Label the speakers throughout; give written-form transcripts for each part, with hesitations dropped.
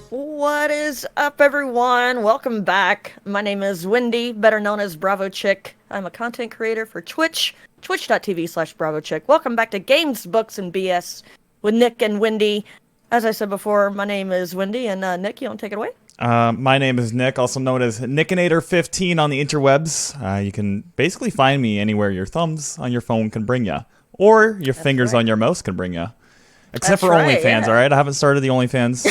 Speaker 1: What is up, everyone? Welcome back. My name is Wendy, better known as Bravo Chick. I'm a content creator for Twitch, twitch.tv/Bravo Chick. Welcome back to Games, Books, and BS with Nick and Wendy. As I said before, my name is Wendy, and Nick, you want to take it away?
Speaker 2: My name is Nick, also known as Nickinator15 on the interwebs. You can basically find me anywhere your thumbs on your phone can bring you, or your fingers on your mouse can bring you. Except for OnlyFans,
Speaker 1: yeah.
Speaker 2: all right? I haven't started the OnlyFans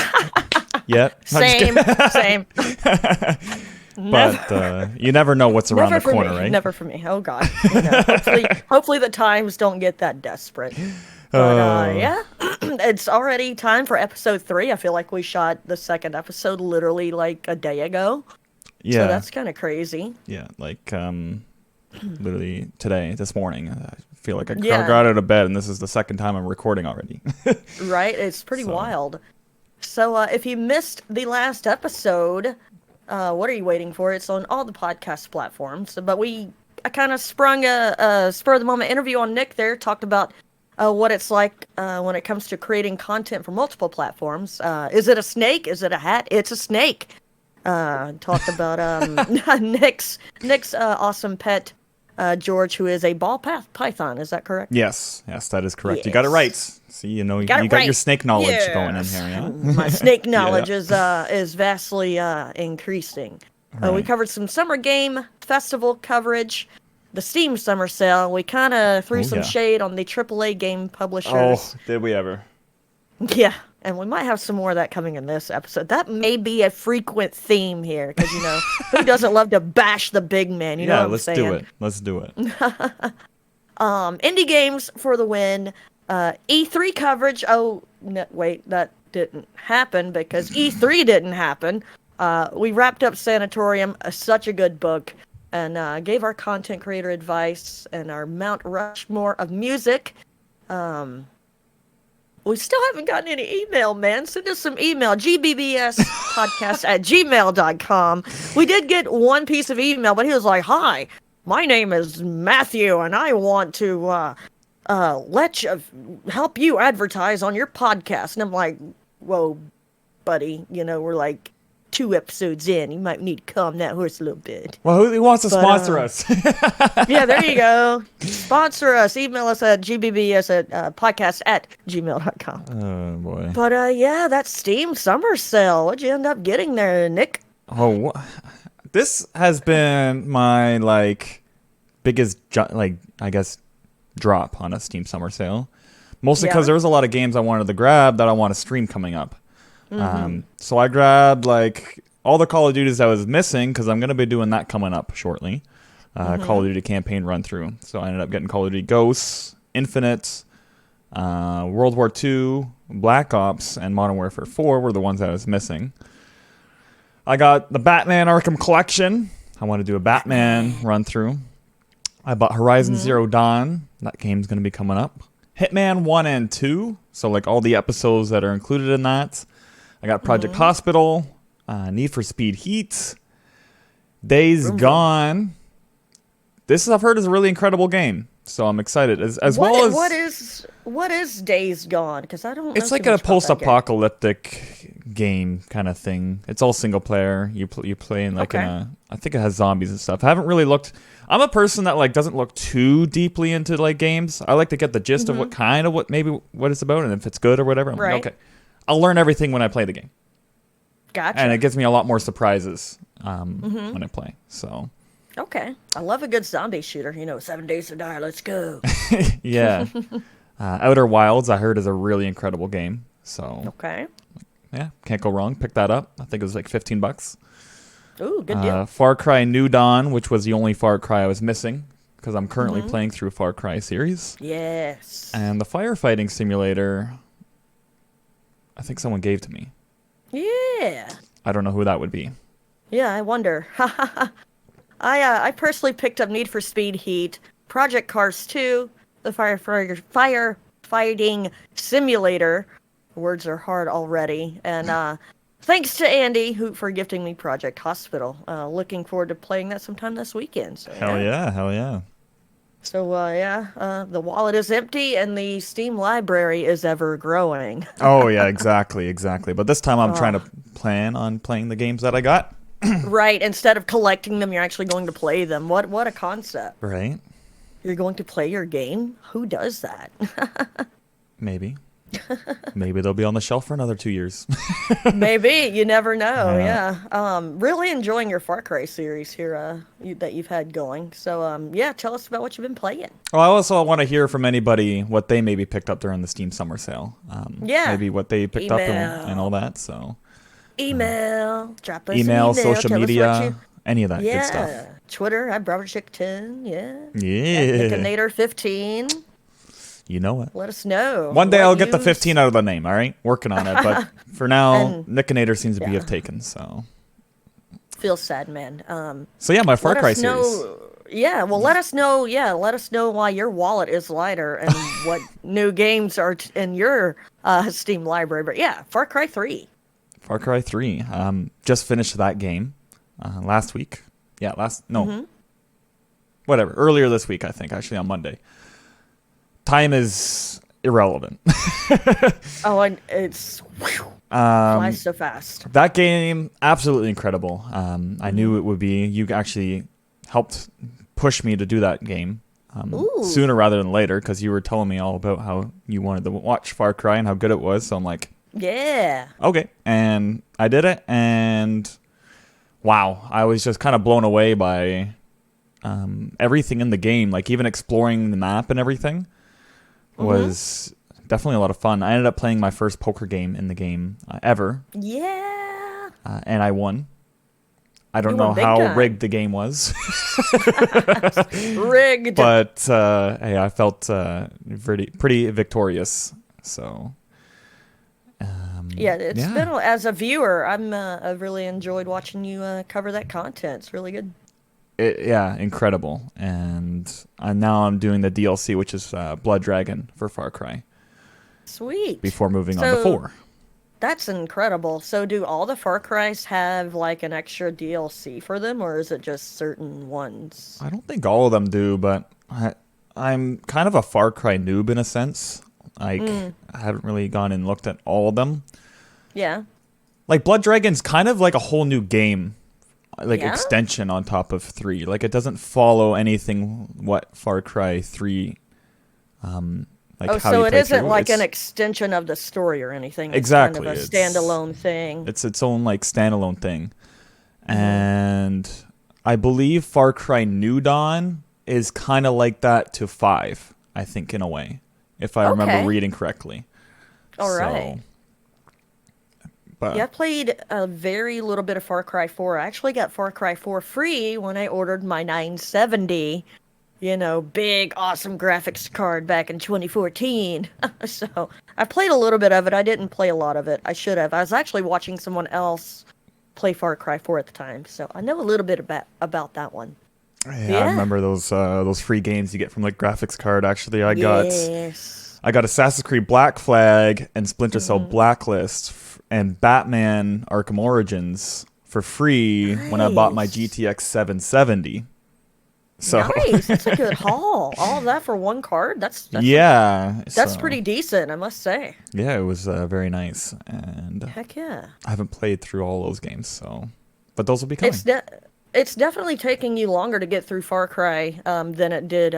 Speaker 2: yet.
Speaker 1: Same.
Speaker 2: But you never know what's around the corner, right?
Speaker 1: Never for me. Oh, God. Hopefully the times don't get that desperate. But, yeah, it's already time for episode 3. I feel like we shot the second episode literally like a day ago.
Speaker 2: Yeah.
Speaker 1: So that's kind of crazy.
Speaker 2: Yeah, like literally today, this morning. I feel like I got out of bed, and this is the second time I'm recording already.
Speaker 1: Right? It's pretty wild. So if you missed the last episode, what are you waiting for? It's on all the podcast platforms. But I kind of sprung a spur-of-the-moment interview on Nick there, talked about what it's like when it comes to creating content for multiple platforms. Is it a snake? Is it a hat? It's a snake. Talked about Nick's awesome pet, George, who is a ball python. Is that correct?
Speaker 2: Yes, that is correct.
Speaker 1: Yes.
Speaker 2: You got it right. See, you got your snake knowledge going in here, yeah?
Speaker 1: My snake knowledge is vastly increasing.
Speaker 2: Right.
Speaker 1: We covered some summer game festival coverage, the Steam summer sale. We kind of threw some shade on the AAA game publishers.
Speaker 2: Oh, did we ever?
Speaker 1: Yeah, and we might have some more of that coming in this episode. That may be a frequent theme here, because, who doesn't love to bash the big man? You know what I'm saying?
Speaker 2: Let's do it.
Speaker 1: Indie games for the win. E3 coverage. Oh, no, wait, that didn't happen because E3 didn't happen. We wrapped up Sanatorium, such a good book, and gave our content creator advice and our Mount Rushmore of music. We still haven't gotten any email, man. Send us some email. GBBSpodcast@gmail.com. We did get one piece of email, but he was like, "Hi, my name is Matthew, and I want to help you advertise on your podcast." And I'm like, "Whoa, buddy, we're like 2 episodes in. You might need to calm that horse a little bit."
Speaker 2: Well, who wants to sponsor us?
Speaker 1: Yeah, there you go. Sponsor us. Email us at gbs@podcast@gmail.com.
Speaker 2: Oh, boy.
Speaker 1: But, yeah, that Steam summer sale. What'd you end up getting there, Nick?
Speaker 2: Oh, this has been my, biggest, I guess, drop on a Steam summer sale. Mostly because there was a lot of games I wanted to grab that I want to stream coming up. So I grabbed all the Call of Duties I was missing, because I'm going to be doing that coming up shortly. Call of Duty campaign run through. So I ended up getting Call of Duty Ghosts, Infinite, World War II, Black Ops, and Modern Warfare 4 were the ones I was missing. I got the Batman Arkham Collection. I want to do a Batman run through. I bought Horizon Zero Dawn. That game's going to be coming up. Hitman 1 and 2. So all the episodes that are included in that. I got Project Hospital, Need for Speed Heat, Days Gone. This I've heard is a really incredible game, so I'm excited.
Speaker 1: What is Days Gone? Because I don't.
Speaker 2: It's like a post-apocalyptic game kind of thing. It's all single player. You play in I think it has zombies and stuff. I haven't really looked. I'm a person that doesn't look too deeply into games. I like to get the gist of what it's about, and if it's good or whatever. I'm like, okay. I'll learn everything when I play the game.
Speaker 1: Gotcha.
Speaker 2: And it gives me a lot more surprises when I play. So.
Speaker 1: Okay. I love a good zombie shooter. 7 Days to Die. Let's go.
Speaker 2: Yeah. Outer Wilds, I heard, is a really incredible game. So.
Speaker 1: Okay.
Speaker 2: Yeah, can't go wrong. Pick that up. I think it was $15.
Speaker 1: Ooh, good deal.
Speaker 2: Far Cry New Dawn, which was the only Far Cry I was missing, because I'm currently playing through Far Cry series.
Speaker 1: Yes.
Speaker 2: And the firefighting simulator, I think someone gave to me.
Speaker 1: Yeah.
Speaker 2: I don't know who that would be.
Speaker 1: Yeah, I wonder. I personally picked up Need for Speed Heat, Project Cars 2, the firefighting simulator. Words are hard already. And thanks to Andy for gifting me Project Hospital. Looking forward to playing that sometime this weekend. So,
Speaker 2: Hell yeah, hell yeah.
Speaker 1: So, the wallet is empty and the Steam library is ever growing.
Speaker 2: Oh yeah, exactly. But this time I'm trying to plan on playing the games that I got.
Speaker 1: Right, instead of collecting them, you're actually going to play them. What a concept.
Speaker 2: Right.
Speaker 1: You're going to play your game? Who does that?
Speaker 2: Maybe. Maybe they'll be on the shelf for another 2 years.
Speaker 1: Maybe, you never know. Yeah. Really enjoying your Far Cry series here that you've had going. So tell us about what you've been playing.
Speaker 2: Well, I also want to hear from anybody what they maybe picked up during the Steam Summer Sale. Maybe what they picked up and all that. So
Speaker 1: drop us
Speaker 2: email,
Speaker 1: an email,
Speaker 2: social
Speaker 1: tell
Speaker 2: media,
Speaker 1: us what
Speaker 2: any of that good stuff.
Speaker 1: Twitter at BrotherChick10,
Speaker 2: Yeah.
Speaker 1: Nickinator15.
Speaker 2: You know it.
Speaker 1: Let us know.
Speaker 2: One day I'll get the 15 out of the name, all right? Working on it, but for now, Nickinator seems to be taken, so.
Speaker 1: Feels sad, man.
Speaker 2: My Far Cry series.
Speaker 1: Let us know. Yeah, let us know why your wallet is lighter and what new games are in your Steam library. But yeah, Far Cry 3.
Speaker 2: Far Cry 3. Just finished that game last week. Yeah, whatever. Earlier this week, I think, actually on Monday. Time is irrelevant.
Speaker 1: And it's flies so fast.
Speaker 2: That game, absolutely incredible. I knew it would be. You actually helped push me to do that game sooner rather than later because you were telling me all about how you wanted to watch Far Cry and how good it was. So I'm like,
Speaker 1: yeah.
Speaker 2: Okay. And I did it. And wow, I was just kind of blown away by everything in the game. Like even exploring the map and everything was definitely a lot of fun. I ended up playing my first poker game in the game ever.
Speaker 1: Yeah.
Speaker 2: And I won. I don't know how rigged the game was.
Speaker 1: Rigged.
Speaker 2: But hey, I felt pretty victorious. So.
Speaker 1: It's been, as a viewer, I've really enjoyed watching you cover that content. It's really good.
Speaker 2: Incredible. And now I'm doing the DLC, which is Blood Dragon for Far Cry.
Speaker 1: Sweet.
Speaker 2: Before moving on to 4.
Speaker 1: That's incredible. So do all the Far Crys have like an extra DLC for them, or is it just certain ones?
Speaker 2: I don't think all of them do, but I'm kind of a Far Cry noob in a sense. Like, I haven't really gone and looked at all of them.
Speaker 1: Yeah.
Speaker 2: Like, Blood Dragon's kind of like a whole new game. Like, extension on top of 3. Like, it doesn't follow anything what Far Cry 3...
Speaker 1: so it isn't like an extension of the story or anything. It's
Speaker 2: exactly.
Speaker 1: Kind of a standalone thing.
Speaker 2: It's its own, like, standalone thing. And I believe Far Cry New Dawn is kind of like that to 5, I think, in a way. If I remember reading correctly.
Speaker 1: All right.
Speaker 2: But
Speaker 1: I played a very little bit of Far Cry 4. I actually got Far Cry 4 free when I ordered my 970, big, awesome graphics card back in 2014. So I played a little bit of it. I didn't play a lot of it. I should have. I was actually watching someone else play Far Cry 4 at the time, so I know a little bit about that one.
Speaker 2: Yeah, I remember those free games you get from like graphics card. Actually, I got Assassin's Creed Black Flag and Splinter Cell Blacklist and Batman Arkham Origins for free when I bought my GTX 770. So
Speaker 1: nice, that's a good haul. All of that for one card. That's pretty decent, I must say.
Speaker 2: Yeah, it was very nice, and
Speaker 1: heck yeah.
Speaker 2: I haven't played through all those games, but those will be coming.
Speaker 1: It's definitely taking you longer to get through Far Cry than it did.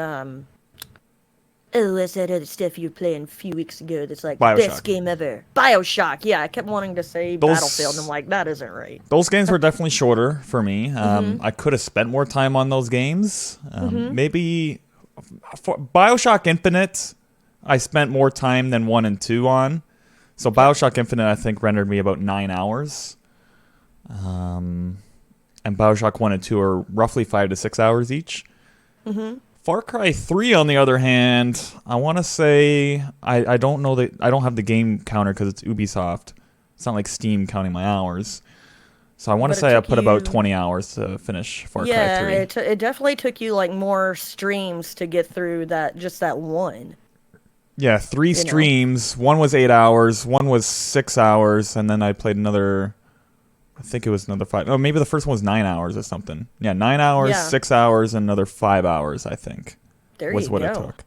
Speaker 1: What's that other stuff you were playing a few weeks ago that's like best game ever? BioShock. Yeah, I kept wanting to say Battlefield, and I'm like, that isn't right.
Speaker 2: Those games were definitely shorter for me. I could have spent more time on those games. Maybe for BioShock Infinite, I spent more time than 1 and 2 on. So BioShock Infinite, I think, rendered me about 9 hours. And BioShock 1 and 2 are roughly 5 to 6 hours each. Far Cry 3, on the other hand, I want to say, I don't know that I don't have the game counter because it's Ubisoft. It's not like Steam counting my hours. So I want to say I put about 20 hours to finish Far Cry 3.
Speaker 1: Yeah, it definitely took you like more streams to get through that one.
Speaker 2: Yeah, 3 streams. One was 8 hours, one was 6 hours, and then I played another I think it was another 5. Oh, maybe the first one was 9 hours or something. Yeah, 9 hours,
Speaker 1: Yeah.
Speaker 2: 6 hours, and another 5 hours, I think.
Speaker 1: There
Speaker 2: was
Speaker 1: you
Speaker 2: what
Speaker 1: go.
Speaker 2: it took.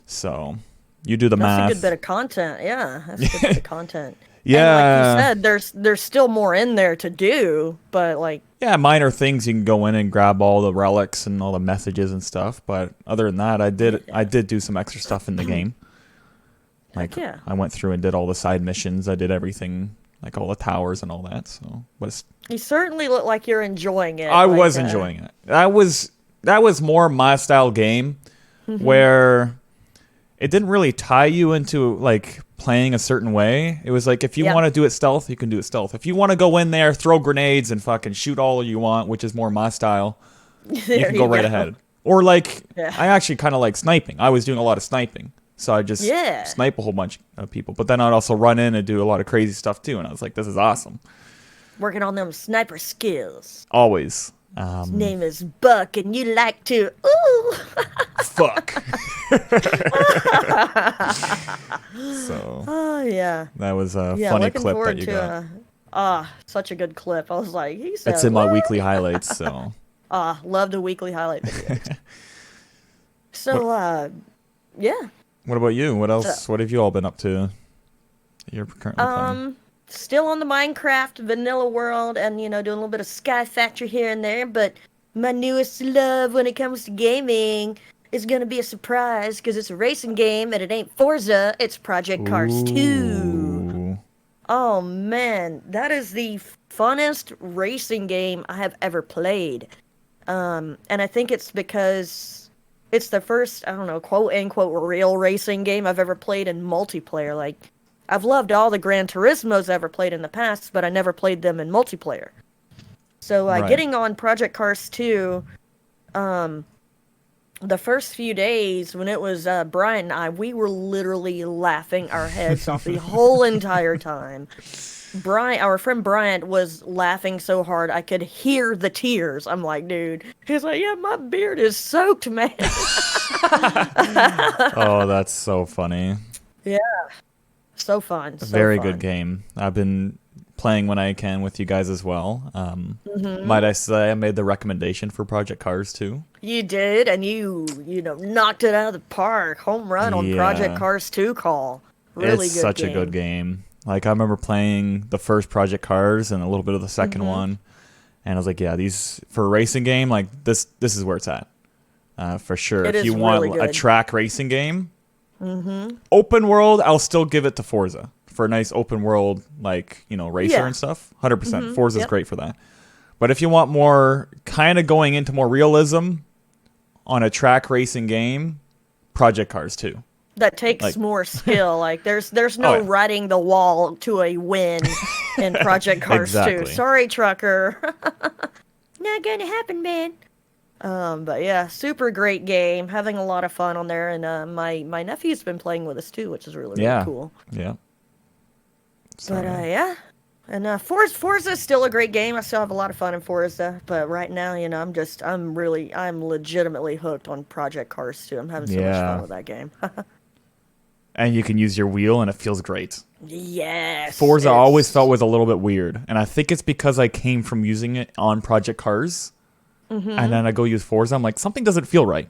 Speaker 2: So, you do the
Speaker 1: That's
Speaker 2: math.
Speaker 1: a good bit of content. Yeah, that's a good bit of content.
Speaker 2: Yeah.
Speaker 1: And like you said, there's still more in there to do, but like
Speaker 2: Yeah, minor things you can go in and grab all the relics and all the messages and stuff. But other than that, I did do some extra stuff in the game. Like
Speaker 1: yeah.
Speaker 2: I went through and did all the side missions. I did everything, like all the towers and all that. So, but
Speaker 1: You certainly look like you're enjoying it.
Speaker 2: I
Speaker 1: like,
Speaker 2: was enjoying it. That was more my style game, where it didn't really tie you into like playing a certain way. It was like if you want to do it stealth, you can do it stealth. If you want to go in there, throw grenades and fucking shoot all you want, which is more my style, you can go right ahead. Or like I actually kind of like sniping. I was doing a lot of sniping. So I just snipe a whole bunch of people. But then I'd also run in and do a lot of crazy stuff too. And I was like, this is awesome.
Speaker 1: Working on them sniper skills.
Speaker 2: Always.
Speaker 1: His name is Buck, and you like to ooh.
Speaker 2: Fuck. So.
Speaker 1: Oh yeah.
Speaker 2: That was a funny clip that you got.
Speaker 1: Such a good clip. I was like, he said,
Speaker 2: It's in my weekly highlights. So.
Speaker 1: Love the weekly highlight videos. So, yeah.
Speaker 2: What about you? What else? What have you all been up to? You're currently playing?
Speaker 1: Still on the Minecraft vanilla world, and doing a little bit of Sky Factory here and there. But my newest love when it comes to gaming is gonna be a surprise because it's a racing game and it ain't Forza. It's Project Cars 2. Oh man, that is the funnest racing game I have ever played. And I think it's because it's the first, I don't know, quote unquote real racing game I've ever played in multiplayer. Like, I've loved all the Gran Turismos I've ever played in the past, but I never played them in multiplayer. So, getting on Project Cars 2, the first few days when it was Brian and I, we were literally laughing our heads off the whole entire time. Our friend Bryant was laughing so hard I could hear the tears. I'm like, dude. He's like, yeah, my beard is soaked, man.
Speaker 2: Oh, that's so funny.
Speaker 1: Yeah. So fun.
Speaker 2: Very good game. I've been playing when I can with you guys as well. Might I say I made the recommendation for Project Cars 2?
Speaker 1: You did, and you knocked it out of the park. Home run on Project Cars 2 call. Really
Speaker 2: it's
Speaker 1: good
Speaker 2: such
Speaker 1: game.
Speaker 2: a good game. Like, I remember playing the first Project Cars and a little bit of the second one, and I was like, yeah, these, for a racing game, like, this is where it's at. For sure. If you want a track racing game, open world, I'll still give it to Forza. For a nice open world, like, racer and stuff, 100%. Forza's great for that. But if you want more, kind of going into more realism on a track racing game, Project Cars 2.
Speaker 1: That takes more skill. Like, there's no riding the wall to a win in Project Cars 2. Sorry, trucker. Not gonna happen, man. But yeah, super great game. Having a lot of fun on there, and my nephew's been playing with us too, which is really cool.
Speaker 2: Yeah. So.
Speaker 1: But yeah, and Forza's still a great game. I still have a lot of fun in Forza, but right now, I'm legitimately hooked on Project Cars 2. I'm having so much fun with that game.
Speaker 2: And you can use your wheel, and it feels great.
Speaker 1: Yes.
Speaker 2: Forza always felt was a little bit weird, and I think it's because I came from using it on Project Cars, and then I go use Forza. I'm like, something doesn't feel right.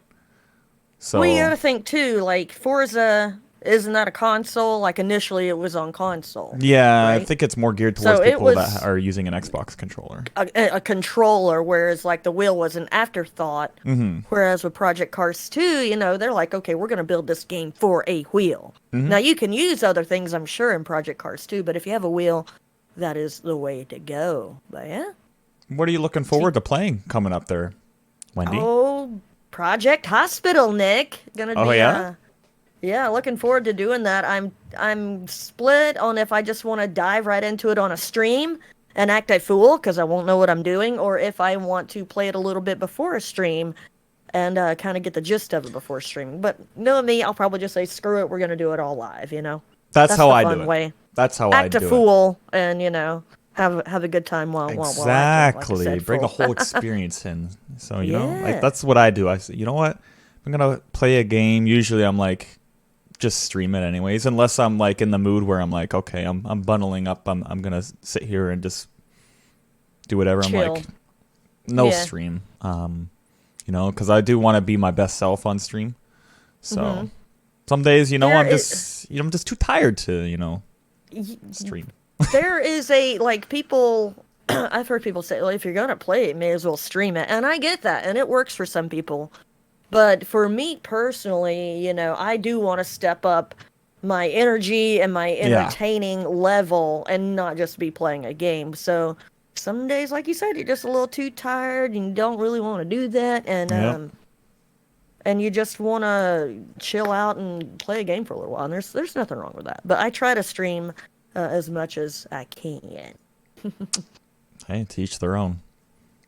Speaker 2: So
Speaker 1: well, you gotta think too. Like, Forza, isn't that a console? Like, initially it was on console.
Speaker 2: Yeah,
Speaker 1: right?
Speaker 2: I think it's more geared towards people that are using an Xbox controller.
Speaker 1: A controller, whereas like the wheel was an afterthought. Whereas with Project Cars 2, they're like, okay, we're gonna build this game for a wheel. Now you can use other things, I'm sure, in Project Cars 2, but if you have a wheel, that is the way to go. But yeah.
Speaker 2: What are you looking forward to playing coming up there, Wendy?
Speaker 1: Oh, Project Hospital, Nick. Gonna be yeah, looking forward to doing that. I'm split on if I just want to dive right into it on a stream and act a fool because I won't know what I'm doing, or if I want to play it a little bit before a stream and kind of get the gist of it before streaming. But knowing me, I'll probably just say, screw it, we're going to do it all live,
Speaker 2: That's how I do it.
Speaker 1: Way.
Speaker 2: That's how I do it.
Speaker 1: Act a fool and, have a good time while
Speaker 2: exactly.
Speaker 1: Like
Speaker 2: bring the whole experience in. So, like, that's what I do. I say, you know what? I'm going to play a game. Usually I'm like, just stream it anyways, unless I'm like in the mood where I'm like, okay, I'm bundling up. I'm gonna sit here and just do whatever. I'm
Speaker 1: Chill.
Speaker 2: like, no
Speaker 1: Yeah.
Speaker 2: stream. Because I do want to be my best self on stream. So some days,
Speaker 1: There
Speaker 2: I'm
Speaker 1: is,
Speaker 2: just too tired to,
Speaker 1: y-
Speaker 2: stream.
Speaker 1: there is a like people. I've heard people say, well, if you're gonna play it, may as well stream it, and I get that, and it works for some people. But for me personally, I do want to step up my energy and my
Speaker 2: Yeah.
Speaker 1: entertaining level and not just be playing a game. So some days, like you said, you're just a little too tired and you don't really want to do that,
Speaker 2: Yep.
Speaker 1: and you just want to chill out and play a game for a little while. And there's nothing wrong with that. But I try to stream as much as I can.
Speaker 2: Hey, to each their own.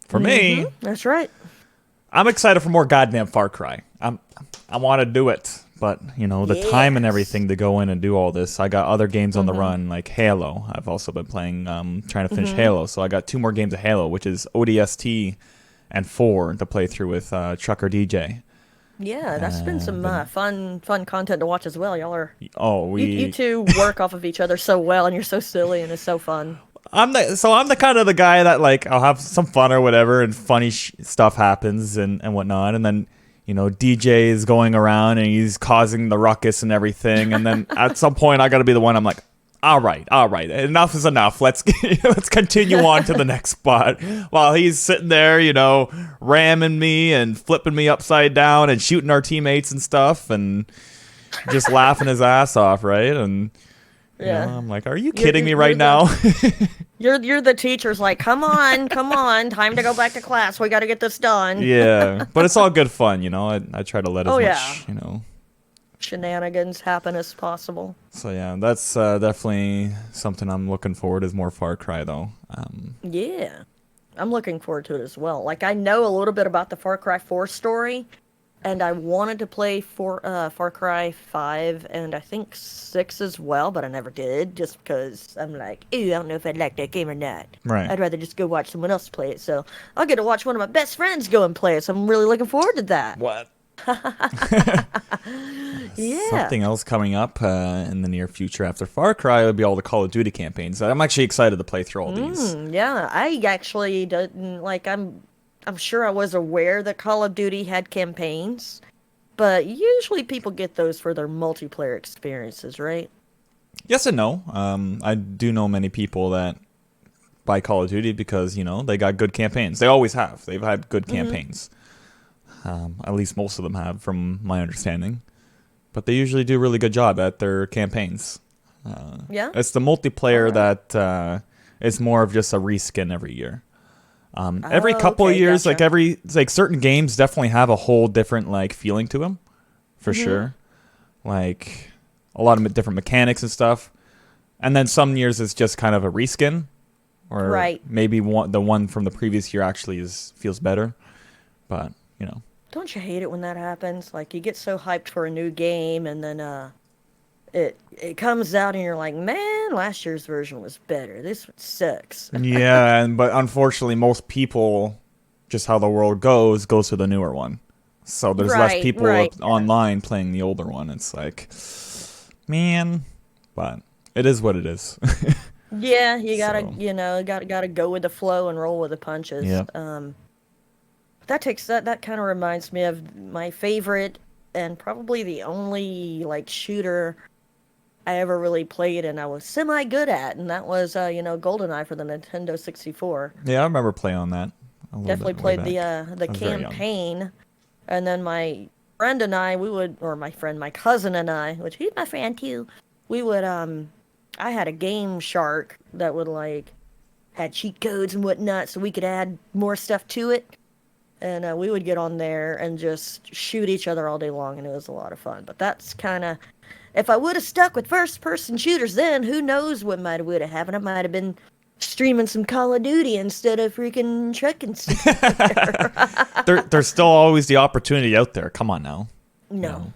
Speaker 2: For me,
Speaker 1: That's right.
Speaker 2: I'm excited for more goddamn Far Cry. I want to do it, but the time and
Speaker 1: Yes.
Speaker 2: everything to go in and do all this. I got other games on the run, like Halo. I've also been playing, trying to finish Halo. So I got 2 more games of Halo, which is ODST and 4 to play through with Trucker DJ.
Speaker 1: Yeah, that's been some fun content to watch as well. Y'all are
Speaker 2: Oh,
Speaker 1: you two work off of each other so well, and you're so silly, and it's so fun.
Speaker 2: I'm the kind of the guy that like I'll have some fun or whatever, and funny stuff happens and whatnot, and then DJ is going around and he's causing the ruckus and everything, and then at some point I got to be the one. I'm like, all right, enough is enough. Let's continue on to the next spot while he's sitting there, ramming me and flipping me upside down and shooting our teammates and stuff, and just laughing his ass off, right? And
Speaker 1: Yeah.
Speaker 2: I'm like, are you kidding me right
Speaker 1: you're
Speaker 2: now?
Speaker 1: You're the teacher's like, come on, time to go back to class. We got to get this done.
Speaker 2: Yeah, but it's all good fun, I try to let as
Speaker 1: yeah.
Speaker 2: much,
Speaker 1: Shenanigans happen as possible.
Speaker 2: So yeah, that's definitely something I'm looking forward is more Far Cry though.
Speaker 1: Yeah. I'm looking forward to it as well. Like, I know a little bit about the Far Cry 4 story, and I wanted to play Far Cry 5 and I think 6 as well, but I never did, just because I'm like, ew, I don't know if I'd like that game or not.
Speaker 2: Right.
Speaker 1: I'd rather just go watch someone else play it, so I'll get to watch one of my best friends go and play it, so I'm really looking forward to that.
Speaker 2: What?
Speaker 1: Yeah.
Speaker 2: Something else coming up in the near future after Far Cry would be all the Call of Duty campaigns. I'm actually excited to play through all these.
Speaker 1: Yeah, I actually didn't, like, I'm sure I was aware that Call of Duty had campaigns, but usually people get those for their multiplayer experiences, right?
Speaker 2: Yes and no. I do know many people that buy Call of Duty because, they got good campaigns. They always have. They've had good campaigns. At least most of them have, from my understanding. But they usually do a really good job at their campaigns.
Speaker 1: Yeah?
Speaker 2: It's the multiplayer that is more of just a reskin every year. Every couple of years,
Speaker 1: gotcha.
Speaker 2: like certain games definitely have a whole different like feeling to them, for sure. Like a lot of different mechanics and stuff. And then some years it's just kind of a reskin, or
Speaker 1: Right.
Speaker 2: maybe the one from the previous year actually feels better. But
Speaker 1: Don't you hate it when that happens? Like, you get so hyped for a new game, and then it comes out, and you're like, man, last year's version was better. This one sucks.
Speaker 2: yeah, but unfortunately, most people, just how the world goes to the newer one. So there's less people online playing the older one. It's like, man, but it is what it is.
Speaker 1: Yeah, you gotta,
Speaker 2: So-
Speaker 1: gotta go with the flow and roll with the punches.
Speaker 2: Yep.
Speaker 1: That kind of reminds me of my favorite and probably the only like shooter I ever really played and I was semi good at, and that was GoldenEye for the Nintendo 64.
Speaker 2: Yeah, I remember playing on that.
Speaker 1: Definitely played the
Speaker 2: I was very young.
Speaker 1: campaign, and then my friend and I, my cousin and I, which he's my friend too, we would I had a Game Shark that would like had cheat codes and whatnot, so we could add more stuff to it. And we would get on there and just shoot each other all day long, and it was a lot of fun. But that's kind of, if I would have stuck with first-person shooters then, who knows what would have happened. I might have been streaming some Call of Duty instead of freaking trucking stuff.
Speaker 2: There's still always the opportunity out there. Come on now.
Speaker 1: No.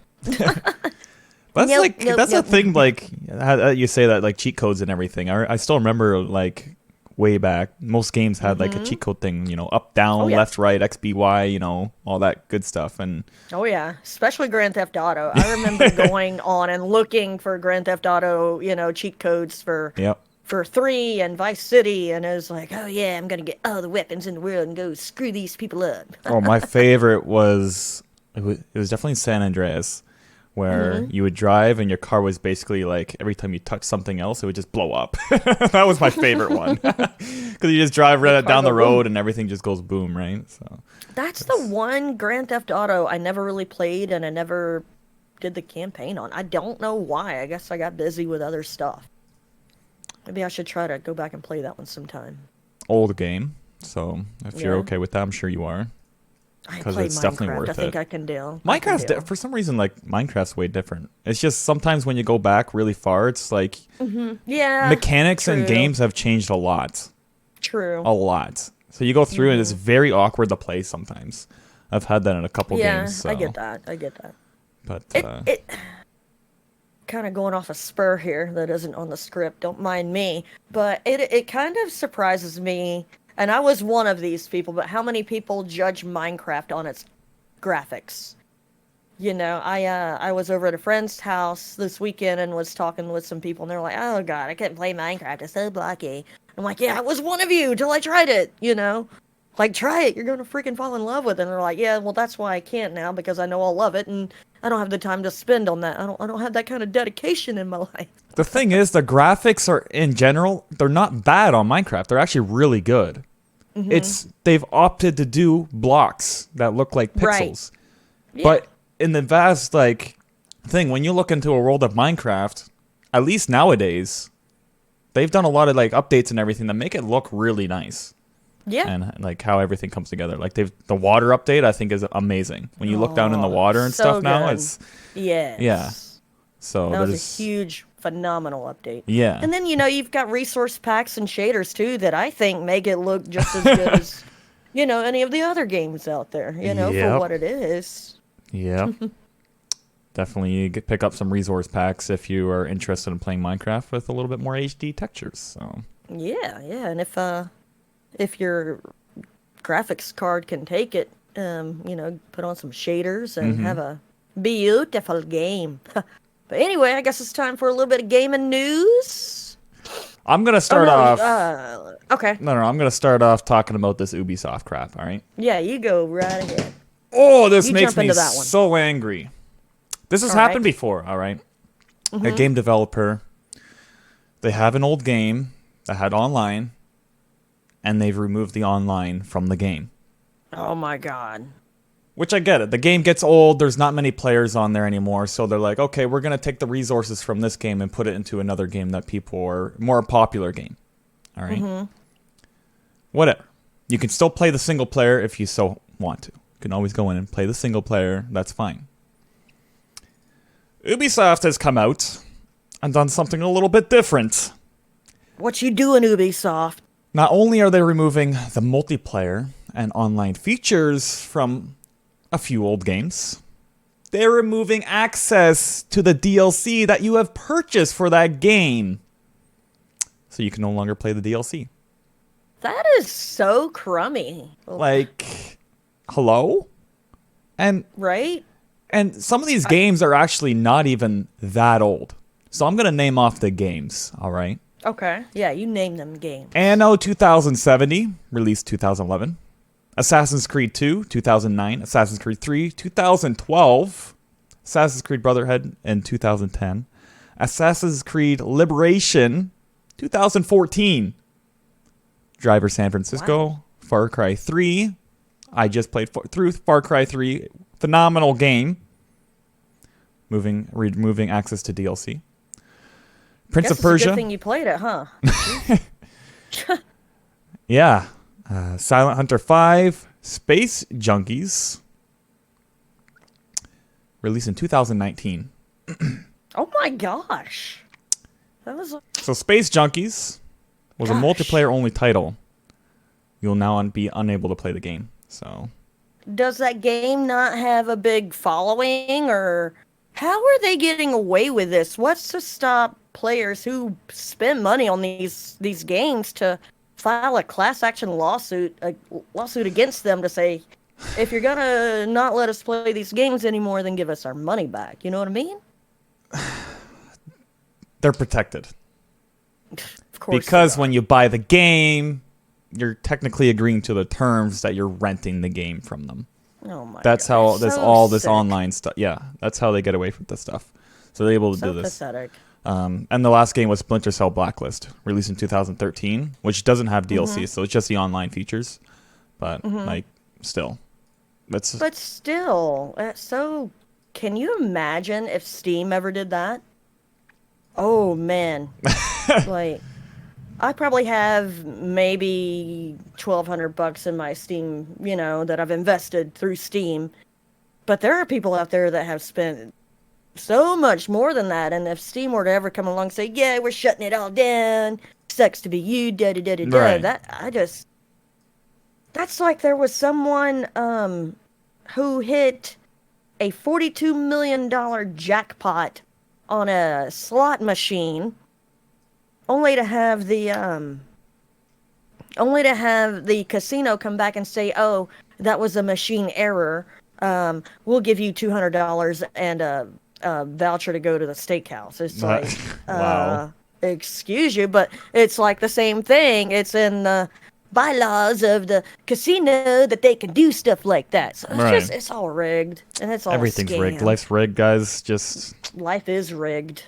Speaker 2: But that's that's
Speaker 1: nope.
Speaker 2: a thing. Like how you say that, like cheat codes and everything. I still remember like way back, most games had like a cheat code thing. Up, down, left, right, X, B, Y. All that good stuff. And
Speaker 1: Oh yeah, especially Grand Theft Auto. I remember going on and looking for Grand Theft Auto, cheat codes for
Speaker 2: yep.
Speaker 1: for 3 and Vice City, and it was like, oh yeah, I'm gonna get all the weapons in the world and go screw these people up.
Speaker 2: Oh, my favorite was it was definitely San Andreas, where
Speaker 1: Mm-hmm.
Speaker 2: you would drive and your car was basically like every time you touch something else, it would just blow up. That was my favorite one because you just drive right down the road and everything just goes boom, right? So
Speaker 1: That's the one Grand Theft Auto I never really played and I never did the campaign on. I don't know why. I guess I got busy with other stuff. Maybe I should try to go back and play that one sometime.
Speaker 2: old game. So if you're
Speaker 1: Yeah.
Speaker 2: okay with that, I'm sure you are.
Speaker 1: I
Speaker 2: Because
Speaker 1: played
Speaker 2: it's
Speaker 1: Minecraft.
Speaker 2: definitely worth
Speaker 1: I think
Speaker 2: it.
Speaker 1: I can deal.
Speaker 2: For some reason, like Minecraft's way different. It's just sometimes when you go back really far, it's like
Speaker 1: Yeah.
Speaker 2: mechanics and
Speaker 1: true.
Speaker 2: games have changed a lot.
Speaker 1: True.
Speaker 2: A lot. So you go through and it's very awkward to play sometimes. I've had that in a couple
Speaker 1: Yeah,
Speaker 2: games. So.
Speaker 1: I get that. I get that.
Speaker 2: But
Speaker 1: It kind of going off a spur here that isn't on the script. Don't mind me, but it kind of surprises me. And I was one of these people, but how many people judge Minecraft on its graphics? You know, I was over at a friend's house this weekend and was talking with some people, and they're like, "Oh God, I couldn't play Minecraft. It's so blocky." I'm like, "Yeah, I was one of you till I tried it." You know, like try it, you're gonna freaking fall in love with it. And they're like, "Yeah, well, that's why I can't now because I know I'll love it, and I don't have the time to spend on that. I don't have that kind of dedication in my life."
Speaker 2: the thing is, the graphics are, in general, they're not bad on Minecraft. They're actually really good. They've opted to do blocks that look like
Speaker 1: Right.
Speaker 2: pixels.
Speaker 1: Yeah.
Speaker 2: But in the vast thing, when you look into a world of Minecraft, at least nowadays, they've done a lot of updates and everything that make it look really nice.
Speaker 1: Yeah.
Speaker 2: And how everything comes together. The water update I think is amazing. When you look down in the water and
Speaker 1: so
Speaker 2: stuff now,
Speaker 1: good.
Speaker 2: it's
Speaker 1: Yes.
Speaker 2: yeah. So
Speaker 1: That was
Speaker 2: there's
Speaker 1: a huge, phenomenal update.
Speaker 2: yeah.
Speaker 1: And then, you've got resource packs and shaders, too, that I think make it look just as good as, any of the other games out there, for
Speaker 2: Yep.
Speaker 1: what it is.
Speaker 2: Yeah. Definitely pick up some resource packs if you are interested in playing Minecraft with a little bit more HD textures. So
Speaker 1: Yeah, yeah. And if your graphics card can take it, put on some shaders and have a beautiful game. But anyway, I guess it's time for a little bit of gaming news.
Speaker 2: I'm gonna start off.
Speaker 1: Okay.
Speaker 2: No, I'm gonna start off talking about this Ubisoft crap. All right.
Speaker 1: Yeah, you go right ahead.
Speaker 2: Oh, this
Speaker 1: You
Speaker 2: makes
Speaker 1: jump
Speaker 2: me
Speaker 1: into that one.
Speaker 2: so angry. This has
Speaker 1: All
Speaker 2: happened
Speaker 1: right.
Speaker 2: before. All right. A game developer, they have an old game that had online, and they've removed the online from the game.
Speaker 1: Oh my God.
Speaker 2: Which I get it. The game gets old. There's not many players on there anymore. So they're like, okay, we're going to take the resources from this game and put it into another game that people are more popular game. All right. Whatever. You can still play the single player if you so want to. You can always go in and play the single player. That's fine. Ubisoft has come out and done something a little bit different.
Speaker 1: What you doing, Ubisoft?
Speaker 2: Not only are they removing the multiplayer and online features from a few old games, they're removing access to the DLC that you have purchased for that game. So you can no longer play the DLC.
Speaker 1: That is so crummy.
Speaker 2: Hello?
Speaker 1: Right?
Speaker 2: And some of these games are actually not even that old. So I'm going to name off the games, all right?
Speaker 1: Okay. Yeah, you name them games.
Speaker 2: Anno 2070, released 2011. Assassin's Creed 2, 2009. Assassin's Creed 3, 2012. Assassin's Creed Brotherhood in 2010. Assassin's Creed Liberation, 2014. Driver San Francisco.
Speaker 1: Wow.
Speaker 2: Far Cry 3. I just played through Far Cry 3. Phenomenal game. Removing access to DLC. Prince
Speaker 1: Guess
Speaker 2: of Persia.
Speaker 1: It's a good thing you played it, huh?
Speaker 2: Yeah. Silent Hunter 5. Space Junkies. Released in 2019.
Speaker 1: Oh my gosh. That was.
Speaker 2: So Space Junkies was a
Speaker 1: Gosh.
Speaker 2: multiplayer-only title. You'll now be unable to play the game. So
Speaker 1: Does that game not have a big following, or how are they getting away with this? What's to stop players who spend money on these games to file a class action lawsuit against them to say, if you're gonna not let us play these games anymore, then give us our money back. You know what I mean?
Speaker 2: they're protected.
Speaker 1: Of course
Speaker 2: because
Speaker 1: they are.
Speaker 2: when you buy the game, you're technically agreeing to the terms that you're renting the game from them.
Speaker 1: Oh my
Speaker 2: That's
Speaker 1: God.
Speaker 2: how
Speaker 1: It's
Speaker 2: this
Speaker 1: so
Speaker 2: all this
Speaker 1: sick.
Speaker 2: online stuff. Yeah, that's how they get away with this stuff. So they're able to
Speaker 1: So
Speaker 2: do this.
Speaker 1: pathetic.
Speaker 2: And the last game was Splinter Cell Blacklist, released in 2013, which doesn't have DLC, so it's just the online features. But like, still, that's
Speaker 1: But still, that's so. Can you imagine if Steam ever did that? Oh man, like I probably have maybe $1,200 in my Steam, that I've invested through Steam. But there are people out there that have spent so much more than that. And if Steam were to ever come along and say, "Yeah, we're shutting it all down. Sucks to be you," da da da da da.
Speaker 2: right.
Speaker 1: That's like there was someone who hit a $42 million jackpot on a slot machine, only to have the casino come back and say, "Oh, that was a machine error. We'll give you $200 and a voucher to go to the steakhouse." It's like,
Speaker 2: Wow.
Speaker 1: excuse you, but it's like the same thing. It's in the bylaws of the casino that they can do stuff like that. So
Speaker 2: Right.
Speaker 1: it's all rigged and it's all
Speaker 2: Everything's
Speaker 1: a scam.
Speaker 2: rigged. Life's rigged, guys. Just
Speaker 1: Life is rigged.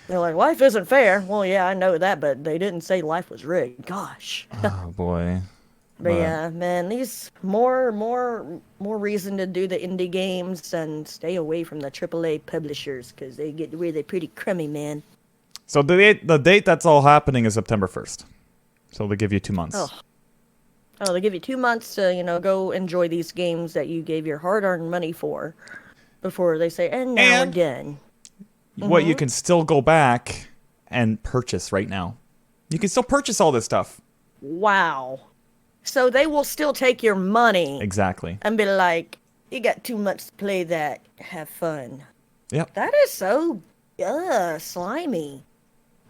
Speaker 1: They're like, life isn't fair. Well, yeah, I know that, but they didn't say life was rigged. Gosh.
Speaker 2: oh boy.
Speaker 1: But yeah, man, these more reason to do the indie games and stay away from the AAA publishers because they get really pretty crummy, man.
Speaker 2: So the date that's all happening is September 1st. So they give you 2 months.
Speaker 1: Oh, they give you 2 months to go enjoy these games that you gave your hard-earned money for, before they say, "And now we're done."
Speaker 2: What you can still go back and purchase right now. You can still purchase all this stuff.
Speaker 1: Wow. So they will still take your money
Speaker 2: Exactly.
Speaker 1: and be like, "You got 2 months to play that. Have fun."
Speaker 2: Yep.
Speaker 1: That is so slimy.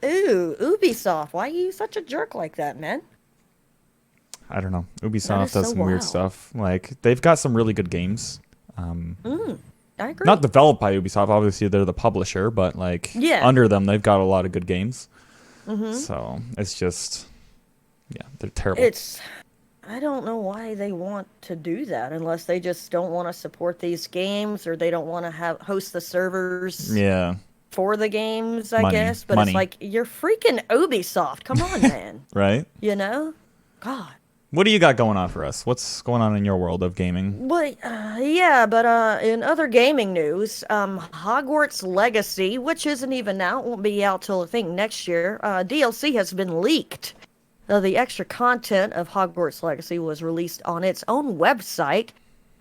Speaker 1: Ooh, Ubisoft, why are you such a jerk like that, man?
Speaker 2: I don't know. Ubisoft
Speaker 1: That
Speaker 2: does
Speaker 1: is so
Speaker 2: some weird
Speaker 1: wild.
Speaker 2: stuff. Like they've got some really good games.
Speaker 1: I agree.
Speaker 2: Not developed by Ubisoft. Obviously, they're the publisher, but like
Speaker 1: Yeah.
Speaker 2: under them, they've got a lot of good games. So it's just, yeah, they're terrible.
Speaker 1: I don't know why they want to do that unless they just don't want to support these games or they don't want to host the servers
Speaker 2: Yeah.
Speaker 1: for the games, I
Speaker 2: Money.
Speaker 1: guess. But
Speaker 2: Money.
Speaker 1: it's like, you're freaking Ubisoft. Come on, man.
Speaker 2: Right.
Speaker 1: You know? God.
Speaker 2: What do you got going on for us? What's going on in your world of gaming?
Speaker 1: But in other gaming news, Hogwarts Legacy, which isn't even out, won't be out till I think next year. DLC has been leaked. The extra content of Hogwarts Legacy was released on its own website,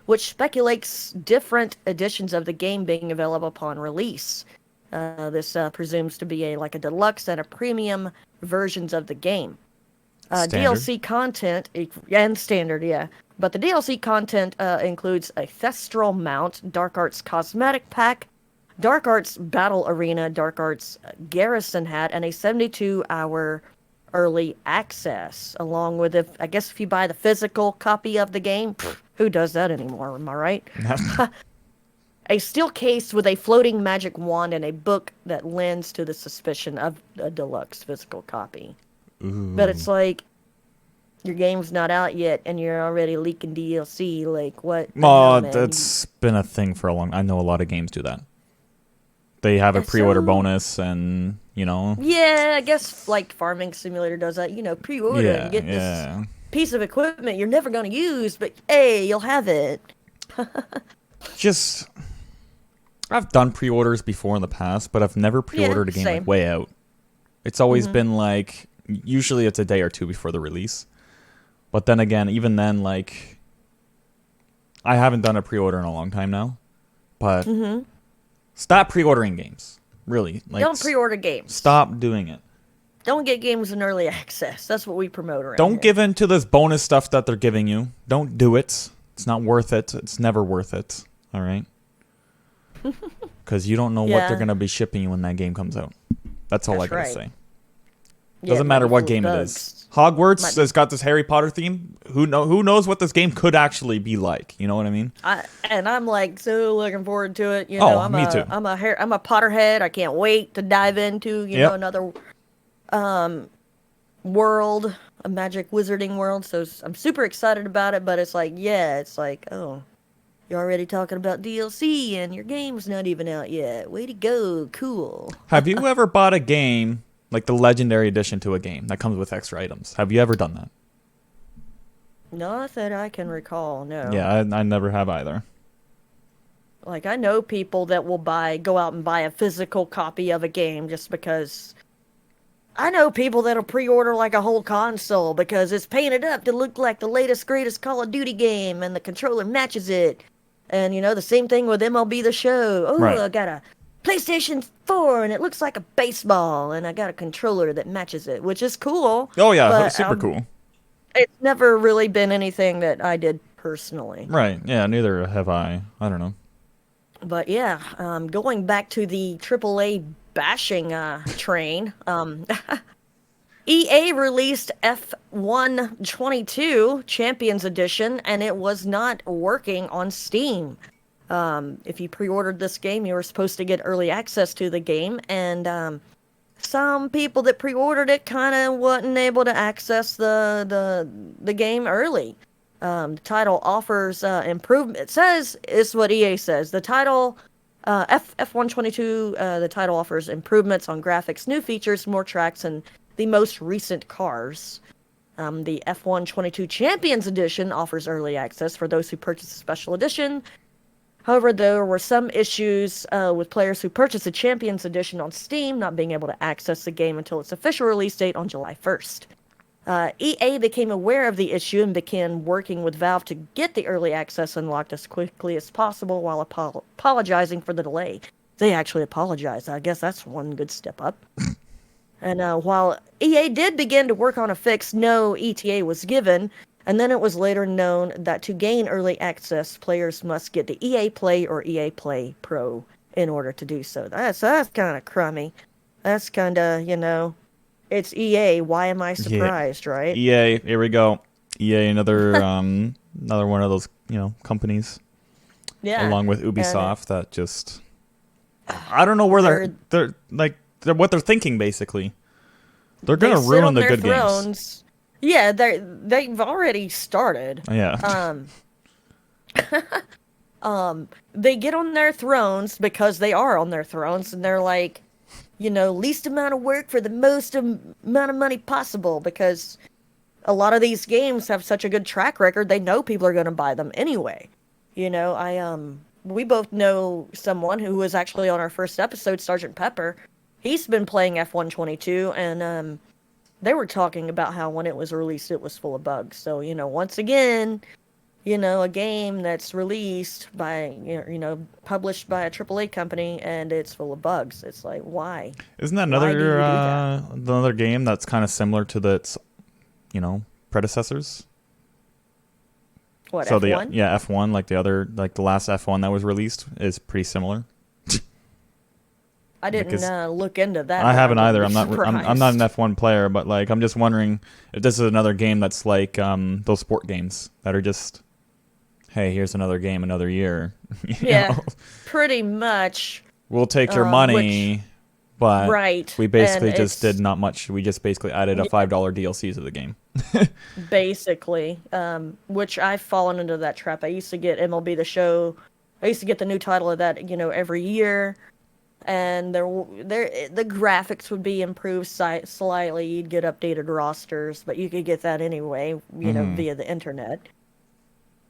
Speaker 1: which speculates different editions of the game being available upon release. This presumes to be a deluxe and a premium versions of the game.
Speaker 2: Standard.
Speaker 1: DLC content and standard, yeah. But the DLC content includes a Thestral mount, Dark Arts cosmetic pack, Dark Arts battle arena, Dark Arts garrison hat, and a 72-hour early access. Along with, if you buy the physical copy of the game, who does that anymore? Am I right? A steel case with a floating magic wand and a book that lends to the suspicion of a deluxe physical copy.
Speaker 2: Ooh.
Speaker 1: But it's like, your game's not out yet, and you're already leaking DLC. Like, what? the hell, man?
Speaker 2: That's been a thing for a long. I know a lot of games do that. They have a
Speaker 1: It's
Speaker 2: pre-order
Speaker 1: so-
Speaker 2: bonus, and
Speaker 1: Yeah, I guess like Farming Simulator does that. Pre-order
Speaker 2: yeah,
Speaker 1: and get this
Speaker 2: yeah.
Speaker 1: piece of equipment you're never going to use, but hey, you'll have it.
Speaker 2: Just, I've done pre-orders before in the past, but I've never pre-ordered a game
Speaker 1: same.
Speaker 2: like way out. It's always been like, usually it's a day or two before the release. But then again, even then, like, I haven't done a pre-order in a long time now. But stop pre-ordering games. Really. Like,
Speaker 1: Don't pre-order games.
Speaker 2: Stop doing it.
Speaker 1: Don't get games in early access. That's what we promote around
Speaker 2: Don't
Speaker 1: here.
Speaker 2: give in to this bonus stuff that they're giving you. Don't do it. It's not worth it. It's never worth it. All right? Because you don't know what
Speaker 1: Yeah.
Speaker 2: they're going to be shipping you when that game comes out. That's all I
Speaker 1: That's
Speaker 2: got to
Speaker 1: right.
Speaker 2: say.
Speaker 1: Yeah,
Speaker 2: Doesn't
Speaker 1: it might
Speaker 2: matter
Speaker 1: be
Speaker 2: what
Speaker 1: full of
Speaker 2: game it
Speaker 1: bugs.
Speaker 2: is. Hogwarts
Speaker 1: Might-
Speaker 2: has got this Harry Potter theme. Who knows what this game could actually be like? You know what I mean?
Speaker 1: I'm like so looking forward to it.
Speaker 2: Oh, me too.
Speaker 1: I'm a Potterhead. I can't wait to dive into
Speaker 2: Yep.
Speaker 1: another world, a magic wizarding world. So I'm super excited about it, but it's like, yeah, it's like, oh, you're already talking about DLC and your game's not even out yet. Way to go, cool.
Speaker 2: Have you ever bought a game, like the Legendary Edition to a game that comes with extra items? Have you ever done that?
Speaker 1: Not that I can recall, no.
Speaker 2: Yeah, I never have either.
Speaker 1: Like, I know people that will go out and buy a physical copy of a game just because. I know people that'll pre-order like a whole console because it's painted up to look like the latest, greatest Call of Duty game and the controller matches it. And, the same thing with MLB The Show. Oh,
Speaker 2: Right.
Speaker 1: I got a PlayStation 4 and it looks like a baseball and I got a controller that matches it, which is cool.
Speaker 2: Oh yeah,
Speaker 1: But
Speaker 2: super cool.
Speaker 1: it's never really been anything that I did personally.
Speaker 2: Right. Yeah, neither have I. I don't know.
Speaker 1: But yeah, going back to the AAA bashing train, EA released F1 22 Champions Edition, and it was not working on Steam. If you pre-ordered this game, you were supposed to get early access to the game, and some people that pre-ordered it kind of wasn't able to access the game early. The title offers improvement. It says, it's what EA says. The title, F122, the title offers improvements on graphics, new features, more tracks, and the most recent cars. The F122 Champions Edition offers early access for those who purchase a special edition. However, there were some issues with players who purchased the Champions Edition on Steam not being able to access the game until its official release date on July 1st. EA became aware of the issue and began working with Valve to get the early access unlocked as quickly as possible while apologizing for the delay. They actually apologized. I guess that's one good step up. And while EA did begin to work on a fix, no ETA was given, and then it was later known that to gain early access, players must get the EA Play or EA Play Pro in order to do so. That's kind of crummy. That's kind of, it's EA. Why am I surprised, right?
Speaker 2: EA, here we go. EA, another another one of those companies.
Speaker 1: Yeah.
Speaker 2: Along with Ubisoft, that just I don't know where they're what they're thinking. Basically, they're gonna ruin the good games.
Speaker 1: Yeah, they've already started.
Speaker 2: Yeah.
Speaker 1: They get on their thrones because they are on their thrones, and they're like, least amount of work for the most amount of money possible, because a lot of these games have such a good track record, they know people are going to buy them anyway. We both know someone who was actually on our first episode, Sergeant Pepper. He's been playing F122, and they were talking about how when it was released, it was full of bugs. So, once again, a game that's released by, published by a AAA company and it's full of bugs. It's like, why?
Speaker 2: Isn't that another game that's kind of similar to its, predecessors?
Speaker 1: What,
Speaker 2: so
Speaker 1: F1?
Speaker 2: F1, like the last F1 that was released is pretty similar.
Speaker 1: I didn't look into that.
Speaker 2: I haven't either. I'm not an F1 player, but I'm just wondering if this is another game that's like those sport games that are just, hey, here's another game, another year.
Speaker 1: Yeah, pretty much.
Speaker 2: We'll take your money, but we basically just did not much. We just basically added a $5 DLC to the game.
Speaker 1: Basically, which I've fallen into that trap. I used to get MLB The Show. I used to get the new title of that, every year. And the graphics would be improved slightly. You'd get updated rosters, but you could get that anyway, via the internet.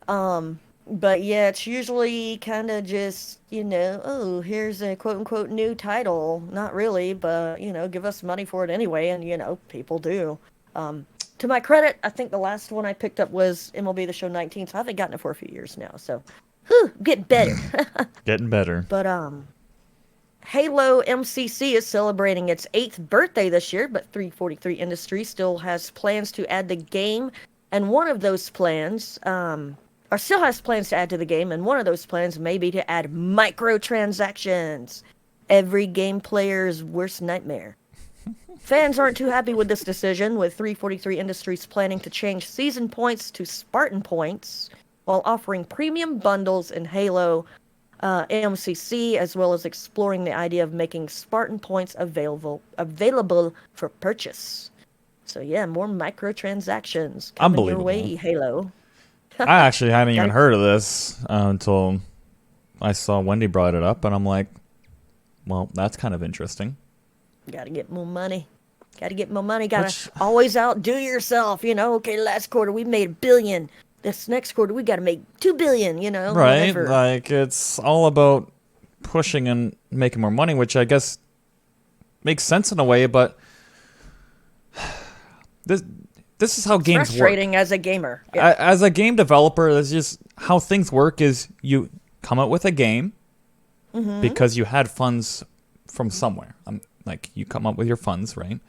Speaker 1: But yeah, it's usually kind of just, oh, here's a quote-unquote new title. Not really, but, give us money for it anyway, and, people do. To my credit, I think the last one I picked up was MLB The Show 19, so I haven't gotten it for a few years now, so, getting better.
Speaker 2: Getting better.
Speaker 1: But, Halo MCC is celebrating its 8th birthday this year, but 343 Industries still has plans to add the game, and one of those plans, still has plans to add to the game, and one of those plans may be to add microtransactions. Every game player's worst nightmare. Fans aren't too happy with this decision, with 343 Industries planning to change season points to Spartan points, while offering premium bundles in Halo. AMCC, as well as exploring the idea of making Spartan points available for purchase. So yeah, more microtransactions coming your way,
Speaker 2: Unbelievable.
Speaker 1: Halo.
Speaker 2: I actually hadn't even
Speaker 1: Gotta,
Speaker 2: heard of this until I saw Wendy brought it up, and I'm like, well, that's kind of interesting.
Speaker 1: gotta get more money. Gotta get more money. Gotta
Speaker 2: Which,
Speaker 1: always outdo yourself. Okay, last quarter we made $1 billion. This next quarter we gotta make $2 billion.
Speaker 2: right?
Speaker 1: Whatever.
Speaker 2: Like, it's all about pushing and making more money, which I guess makes sense in a way, but this this is how
Speaker 1: It's
Speaker 2: games work.
Speaker 1: frustrating as a gamer. Yeah.
Speaker 2: As a game developer, that's just how things work. Is you come up with a game because you had funds from somewhere. Like you come up with your funds, right?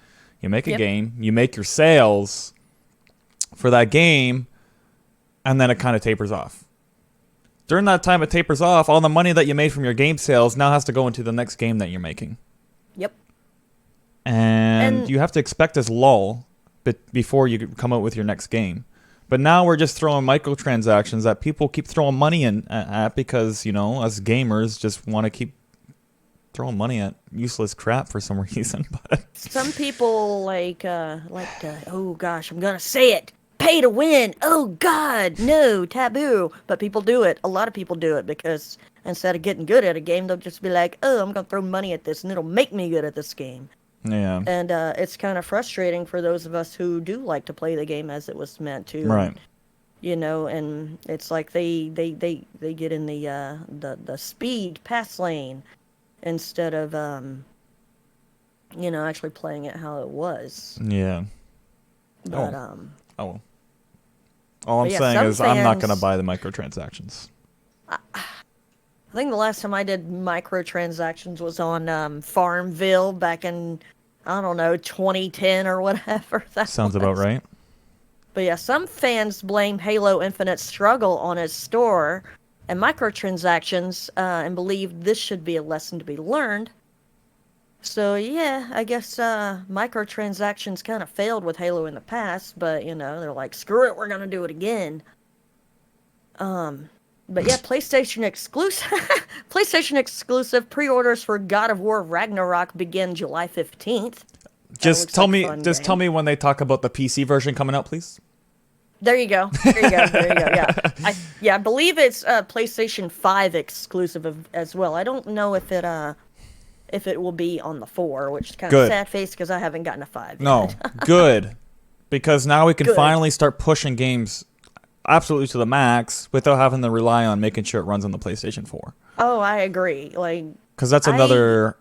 Speaker 2: You make a game, you make your sales for that game, and then it kind of tapers off. During that time it tapers off, all the money that you made from your game sales now has to go into the next game that you're making.
Speaker 1: Yep.
Speaker 2: And
Speaker 1: And
Speaker 2: you have to expect this lull before you come out with your next game. But now we're just throwing microtransactions that people keep throwing money in at because, us gamers just want to keep throwing money at useless crap for some reason. But
Speaker 1: some people like to, oh gosh, I'm gonna say it. Pay to win. Oh God, no, taboo. But people do it. A lot of people do it because instead of getting good at a game, they'll just be like, oh, I'm gonna throw money at this and it'll make me good at this game.
Speaker 2: yeah,
Speaker 1: And it's kind of frustrating for those of us who do like to play the game as it was meant to.
Speaker 2: right.
Speaker 1: And it's like they get in the speed pass lane instead of actually playing it how it was.
Speaker 2: Yeah.
Speaker 1: But
Speaker 2: Oh, well. All I'm
Speaker 1: but yeah,
Speaker 2: saying
Speaker 1: some
Speaker 2: is I'm not going to
Speaker 1: fans-
Speaker 2: buy the microtransactions.
Speaker 1: I think the last time I did microtransactions was on Farmville back in, I don't know, 2010 or whatever that
Speaker 2: Sounds
Speaker 1: was.
Speaker 2: about right.
Speaker 1: But yeah, some fans blame Halo Infinite's struggle on its store and microtransactions and believe this should be a lesson to be learned. So yeah, I guess microtransactions kind of failed with Halo in the past, but they're like, screw it, we're gonna do it again. But yeah, PlayStation exclusive pre-orders for God of War Ragnarok begin July 15th.
Speaker 2: Just tell me
Speaker 1: Game.
Speaker 2: tell me when they talk about the PC version coming out, please.
Speaker 1: There you go. There you go. There you go. Yeah. I believe it's PlayStation 5 exclusive as well. I don't know if it will be on the 4, which is kind of sad face because I haven't gotten a 5
Speaker 2: No,
Speaker 1: yet.
Speaker 2: good. Because now we can
Speaker 1: Good.
Speaker 2: finally start pushing games absolutely to the max without having to rely on making sure it runs on the PlayStation 4.
Speaker 1: Oh, I agree.
Speaker 2: Because that's another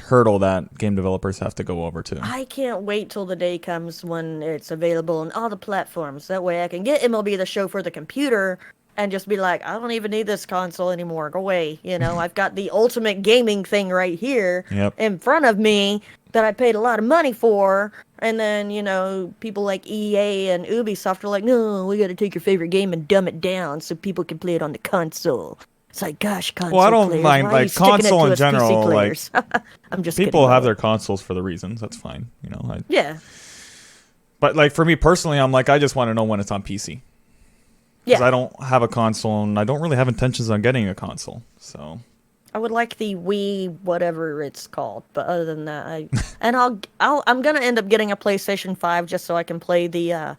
Speaker 2: hurdle that game developers have to go over to.
Speaker 1: I can't wait till the day comes when it's available on all the platforms. That way I can get MLB The Show for the computer and just be like, I don't even need this console anymore. Go away. I've got the ultimate gaming thing right here in front of me that I paid a lot of money for. And then, people like EA and Ubisoft are like, no, we got to take your favorite game and dumb it down so people can play it on the console. It's like, gosh, console
Speaker 2: Well, I don't
Speaker 1: players,
Speaker 2: mind,
Speaker 1: why are you sticking it
Speaker 2: console
Speaker 1: to
Speaker 2: in
Speaker 1: us PC
Speaker 2: general,
Speaker 1: players? I'm just
Speaker 2: people
Speaker 1: kidding,
Speaker 2: have
Speaker 1: though.
Speaker 2: their consoles for the reasons. That's fine.
Speaker 1: Yeah.
Speaker 2: But for me personally, I'm like, I just want to know when it's on PC. Because I don't have a console, and I don't really have intentions on getting a console. So
Speaker 1: I would like the Wii, whatever it's called. But other than that, I'm gonna end up getting a PlayStation 5 just so I can play the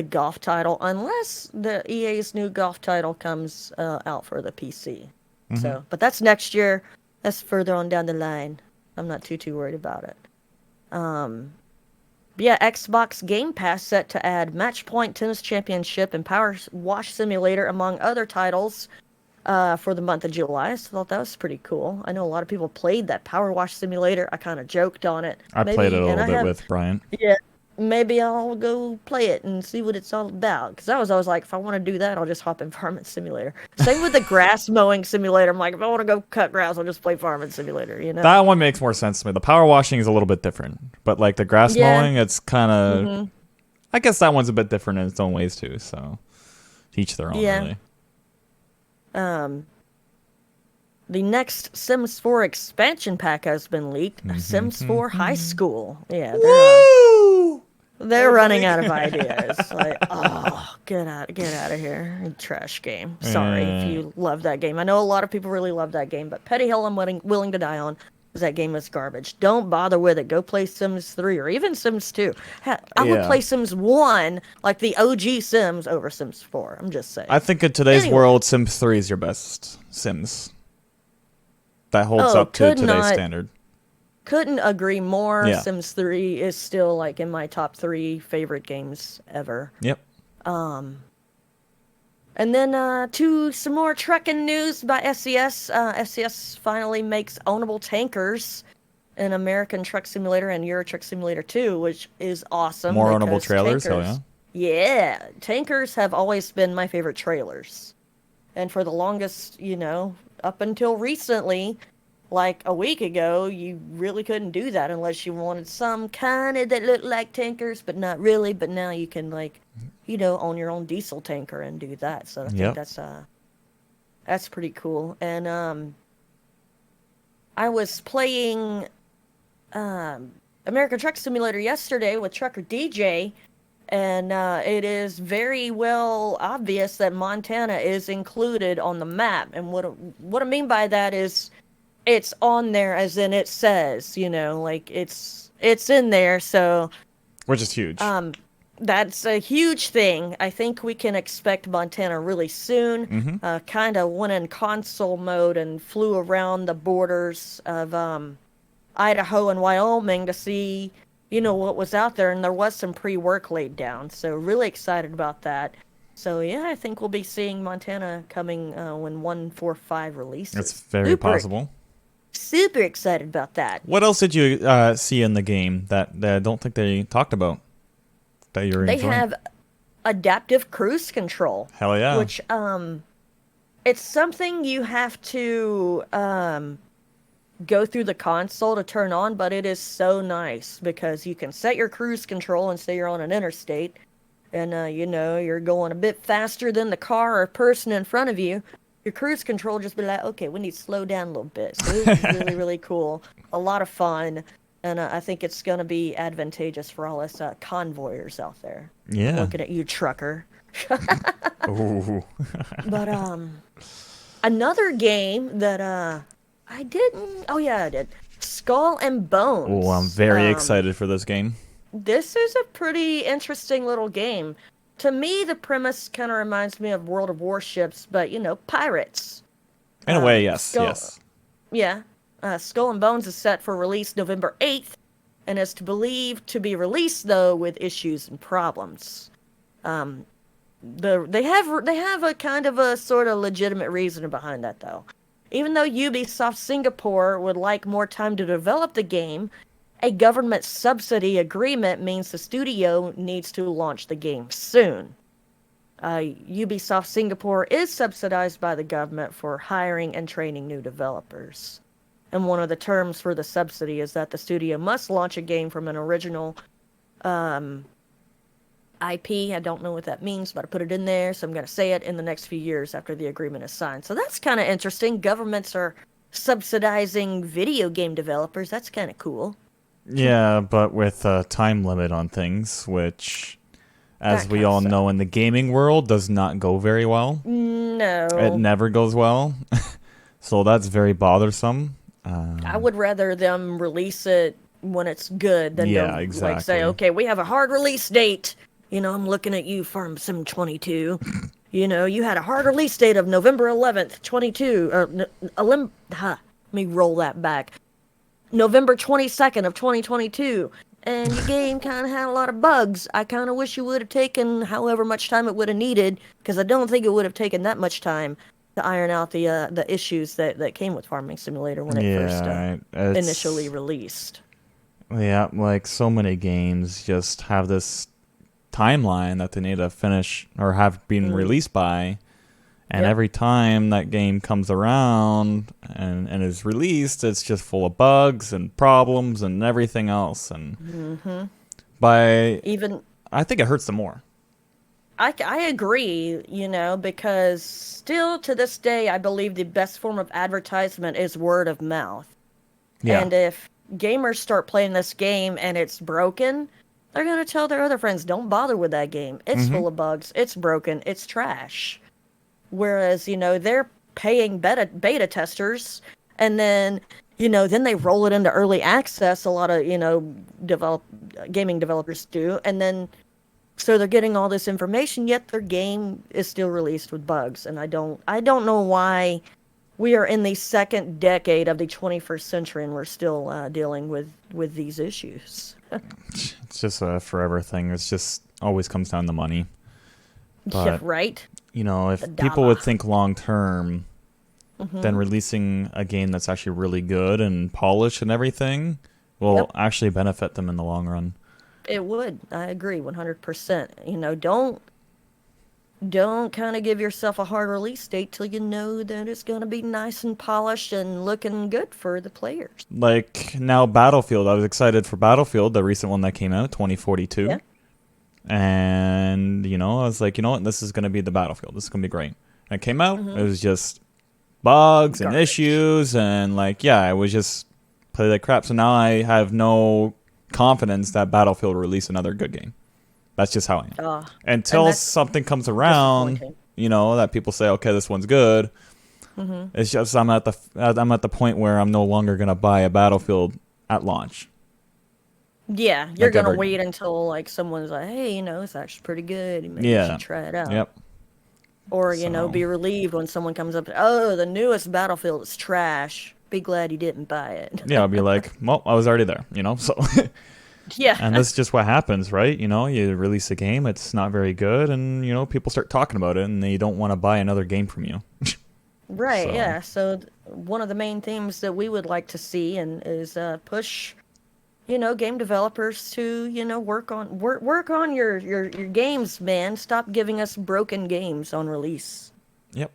Speaker 1: golf title, unless the EA's new golf title comes out for the PC. So, but that's next year. That's further on down the line. I'm not too worried about it. But yeah, Xbox Game Pass set to add Match Point Tennis Championship and Power Wash Simulator, among other titles, for the month of July. So I thought that was pretty cool. I know a lot of people played that Power Wash Simulator. I kind of joked on it.
Speaker 2: I played it a little bit with Brian.
Speaker 1: Yeah, maybe I'll go play it and see what it's all about. Because I was always like, if I want to do that, I'll just hop in Farming Simulator. Same with the grass mowing simulator. I'm like, if I want to go cut grass, I'll just play Farming Simulator.
Speaker 2: That one makes more sense to me. The power washing is a little bit different, but the grass mowing, it's kind of. I guess that one's a bit different in its own ways too. So, each their own, really.
Speaker 1: The next Sims 4 expansion pack has been leaked. Sims 4 High School. Yeah, they're running out of ideas. Like, oh Get out of here. Trash game. Sorry if
Speaker 2: Uh,
Speaker 1: you love that game. I know a lot of people really love that game, but Petty Hill I'm willing to die on because that game is garbage. Don't bother with it. Go play Sims 3 or even Sims 2. I would
Speaker 2: yeah.
Speaker 1: play Sims 1, like the OG Sims, over Sims 4. I'm just saying.
Speaker 2: I think in today's
Speaker 1: Anyway.
Speaker 2: world, Sims 3 is your best Sims. That holds
Speaker 1: Oh,
Speaker 2: up to today's standard.
Speaker 1: couldn't agree more.
Speaker 2: Yeah.
Speaker 1: Sims 3 is still like in my top 3 favorite games ever.
Speaker 2: Yep.
Speaker 1: And then to some more trucking news by SCS. SCS finally makes ownable tankers in American Truck Simulator and Euro Truck Simulator 2, which is awesome.
Speaker 2: More ownable
Speaker 1: because
Speaker 2: trailers, hell yeah.
Speaker 1: Yeah, tankers have always been my favorite trailers. And for the longest, up until recently, like a week ago, you really couldn't do that unless you wanted some kind of that looked like tankers, but not really. But now you can own your own diesel tanker and do that. So I think
Speaker 2: Yep.
Speaker 1: that's pretty cool. And I was playing American Truck Simulator yesterday with Trucker DJ, and it is very well obvious that Montana is included on the map. And what I mean by that is it's on there, as in it says, like it's in there. So
Speaker 2: Which is huge.
Speaker 1: that's a huge thing. I think we can expect Montana really soon. Kind of went in console mode and flew around the borders of Idaho and Wyoming to see, what was out there, and there was some pre-work laid down. So really excited about that. So yeah, I think we'll be seeing Montana coming when 145 releases.
Speaker 2: It's very possible.
Speaker 1: Super excited about that.
Speaker 2: What else did you see in the game that I don't think they talked about that you're
Speaker 1: They
Speaker 2: enjoying?
Speaker 1: have adaptive cruise control.
Speaker 2: Hell yeah.
Speaker 1: Which it's something you have to go through the console to turn on, but it is so nice because you can set your cruise control and say you're on an interstate, and you're going a bit faster than the car or person in front of you. Your cruise control just be like, okay, we need to slow down a little bit. So it's really, really cool. A lot of fun. And I think it's going to be advantageous for all us convoyers out there.
Speaker 2: Yeah.
Speaker 1: Looking at you, trucker.
Speaker 2: Ooh.
Speaker 1: But another game that I didn't... Oh, yeah, I did. Skull and Bones.
Speaker 2: Oh, I'm very excited for this game.
Speaker 1: This is a pretty interesting little game. To me, the premise kind of reminds me of World of Warships, but, pirates.
Speaker 2: In a way, yes, yes.
Speaker 1: Yeah. Skull and Bones is set for release November 8th, and is to be released, though, with issues and problems. They have a kind of a sort of legitimate reason behind that, though. Even though Ubisoft Singapore would like more time to develop the game, a government subsidy agreement means the studio needs to launch the game soon. Ubisoft Singapore is subsidized by the government for hiring and training new developers. And one of the terms for the subsidy is that the studio must launch a game from an original IP. I don't know what that means, but I put it in there, so I'm going to say it in the next few years after the agreement is signed. So that's kind of interesting. Governments are subsidizing video game developers. That's kind of cool.
Speaker 2: Yeah, but with a time limit on things, which, as we all know in the gaming world, does not go very well.
Speaker 1: No.
Speaker 2: It never goes well. So that's very bothersome.
Speaker 1: I would rather them release it when it's good than
Speaker 2: exactly.
Speaker 1: like say, okay, we have a hard release date. I'm looking at you, Farm Sim 22. You had a hard release date of November 11th, 22. Let me roll that back. November 22nd of 2022. And your game kind of had a lot of bugs. I kind of wish you would have taken however much time it would have needed, because I don't think it would have taken that much time to iron out the issues that came with Farming Simulator when it first initially released.
Speaker 2: Yeah, like so many games just have this timeline that they need to finish or have been released by. And every time that game comes around and is released, it's just full of bugs and problems and everything else. And I think it hurts them more.
Speaker 1: I agree, because still to this day, I believe the best form of advertisement is word of mouth. Yeah. And if gamers start playing this game and it's broken, they're going to tell their other friends, don't bother with that game. It's
Speaker 2: Mm-hmm.
Speaker 1: full of bugs. It's broken. It's trash. Whereas, they're paying beta testers, and then, then they roll it into early access. A lot of, gaming developers do. And then, so they're getting all this information, yet their game is still released with bugs. And I don't know why we are in the second decade of the 21st century and we're still dealing with these issues.
Speaker 2: It's just a forever thing. It's just always comes down to money. But,
Speaker 1: Yeah, right?
Speaker 2: if
Speaker 1: The
Speaker 2: people
Speaker 1: dollar.
Speaker 2: would think long term, then releasing a game that's actually really good and polished and everything will actually benefit them in the long run.
Speaker 1: It would. I agree 100%. Don't kind of give yourself a hard release date till you know that it's going to be nice and polished and looking good for the players.
Speaker 2: Like now Battlefield, I was excited for Battlefield, the recent one that came out, 2042.
Speaker 1: Yeah.
Speaker 2: And, I was like, you know what, this is going to be the Battlefield. This is going to be great. And it came out, it was just bugs and
Speaker 1: Garbage.
Speaker 2: issues, and it was just play like crap. So now I have no confidence that Battlefield will release another good game. That's just how I am. Until something comes around, that people say, okay, this one's good. It's just I'm at the point where I'm no longer gonna buy a Battlefield at launch.
Speaker 1: Yeah, you're going to wait until someone's like, hey, it's actually pretty good. Maybe you should try it out.
Speaker 2: Yep.
Speaker 1: Or, be relieved when someone comes up, oh, the newest Battlefield is trash. Be glad you didn't buy it.
Speaker 2: Yeah, I'll be like, well, I was already there, so.
Speaker 1: Yeah.
Speaker 2: And that's just what happens, right? You release a game, it's not very good, and, people start talking about it, and they don't want to buy another game from you.
Speaker 1: Right, yeah. So one of the main themes that we would like to see is push, game developers to, work on your games, man. Stop giving us broken games on release.
Speaker 2: Yep.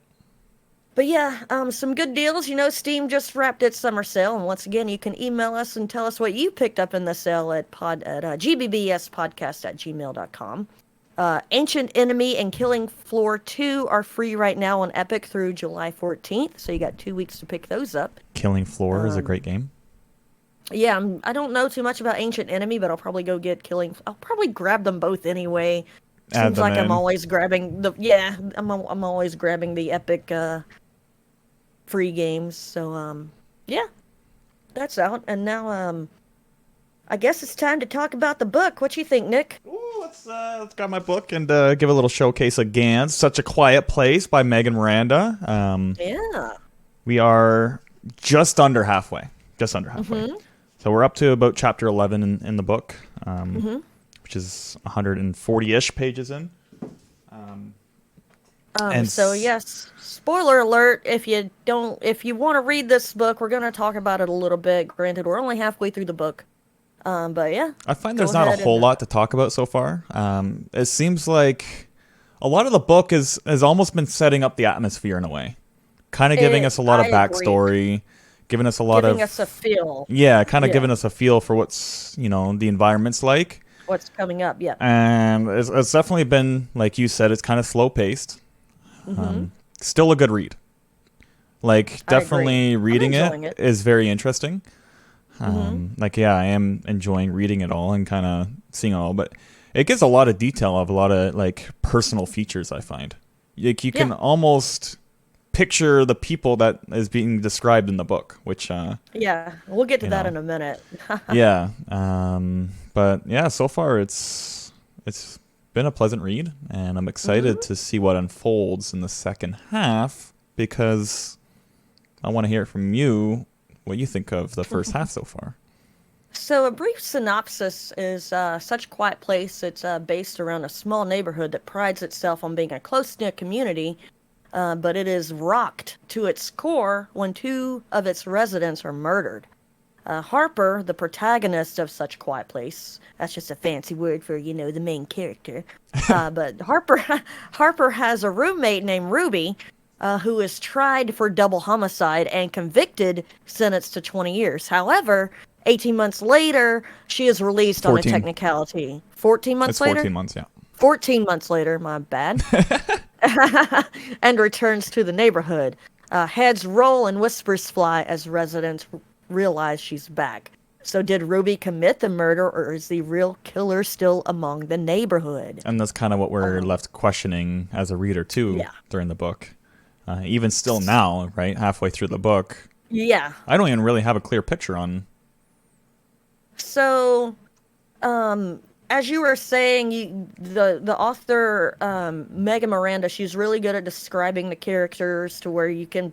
Speaker 1: But yeah, some good deals. Steam just wrapped its summer sale, and once again, you can email us and tell us what you picked up in the sale at gbbspodcast@gmail.com. Ancient Enemy and Killing Floor 2 are free right now on Epic through July 14th, so you got 2 weeks to pick those up.
Speaker 2: Killing Floor is a great game.
Speaker 1: Yeah, I don't know too much about Ancient Enemy, but I'll probably go get Killing. I'll probably grab them both anyway. Seems like I'm always grabbing I'm always grabbing the Epic free games. So yeah, that's out, and now I guess it's time to talk about the book. What you think, Nick?
Speaker 2: Ooh, let's grab my book and give a little showcase again. Such a Quiet Place by Megan Miranda.
Speaker 1: Yeah.
Speaker 2: We are just under halfway. So we're up to about chapter 11 in the book, which is 140-ish pages in.
Speaker 1: So yes, spoiler alert, if you want to read this book, we're going to talk about it a little bit. Granted, we're only halfway through the book. But yeah.
Speaker 2: I find there's not a whole lot to talk about so far. It seems like a lot of the book has almost been setting up the atmosphere in a way. Kind of giving us a lot of backstory, giving us a lot
Speaker 1: giving us a feel.
Speaker 2: Yeah, kind of giving us a feel for what's, the environment's like.
Speaker 1: What's coming up, yeah.
Speaker 2: And it's definitely been, like you said, it's kind of slow-paced. Still a good read. Definitely reading it is very interesting. I am enjoying reading it all and kind of seeing it all, but it gives a lot of detail of a lot of personal features. I find you can almost picture the people that is being described in the book, which
Speaker 1: we'll get to that in a minute.
Speaker 2: But yeah, so far it's been a pleasant read, and I'm excited to see what unfolds in the second half, because I want to hear from you what you think of the first half so far.
Speaker 1: So a brief synopsis is Such a Quiet Place. It's based around a small neighborhood that prides itself on being a close-knit community, but it is rocked to its core when 2 of its residents are murdered. Harper, the protagonist of Such a Quiet Place, that's just a fancy word for, the main character. But Harper has a roommate named Ruby, who is tried for double homicide and convicted, sentenced to 20 years. However, 18 months later, she is released 14. On a technicality. 14 months later?
Speaker 2: 14 months, yeah.
Speaker 1: 14 months later, my bad. And returns to the neighborhood. Heads roll and whispers fly as residents realize she's back. So did Ruby commit the murder, or is the real killer still among the neighborhood?
Speaker 2: And that's kind of what we're left questioning as a reader too
Speaker 1: Yeah.
Speaker 2: during the book. Even still now, right, halfway through the book,
Speaker 1: Yeah.
Speaker 2: I don't even really have a clear picture on.
Speaker 1: So, as you were saying, the author Megan Miranda, she's really good at describing the characters to where you can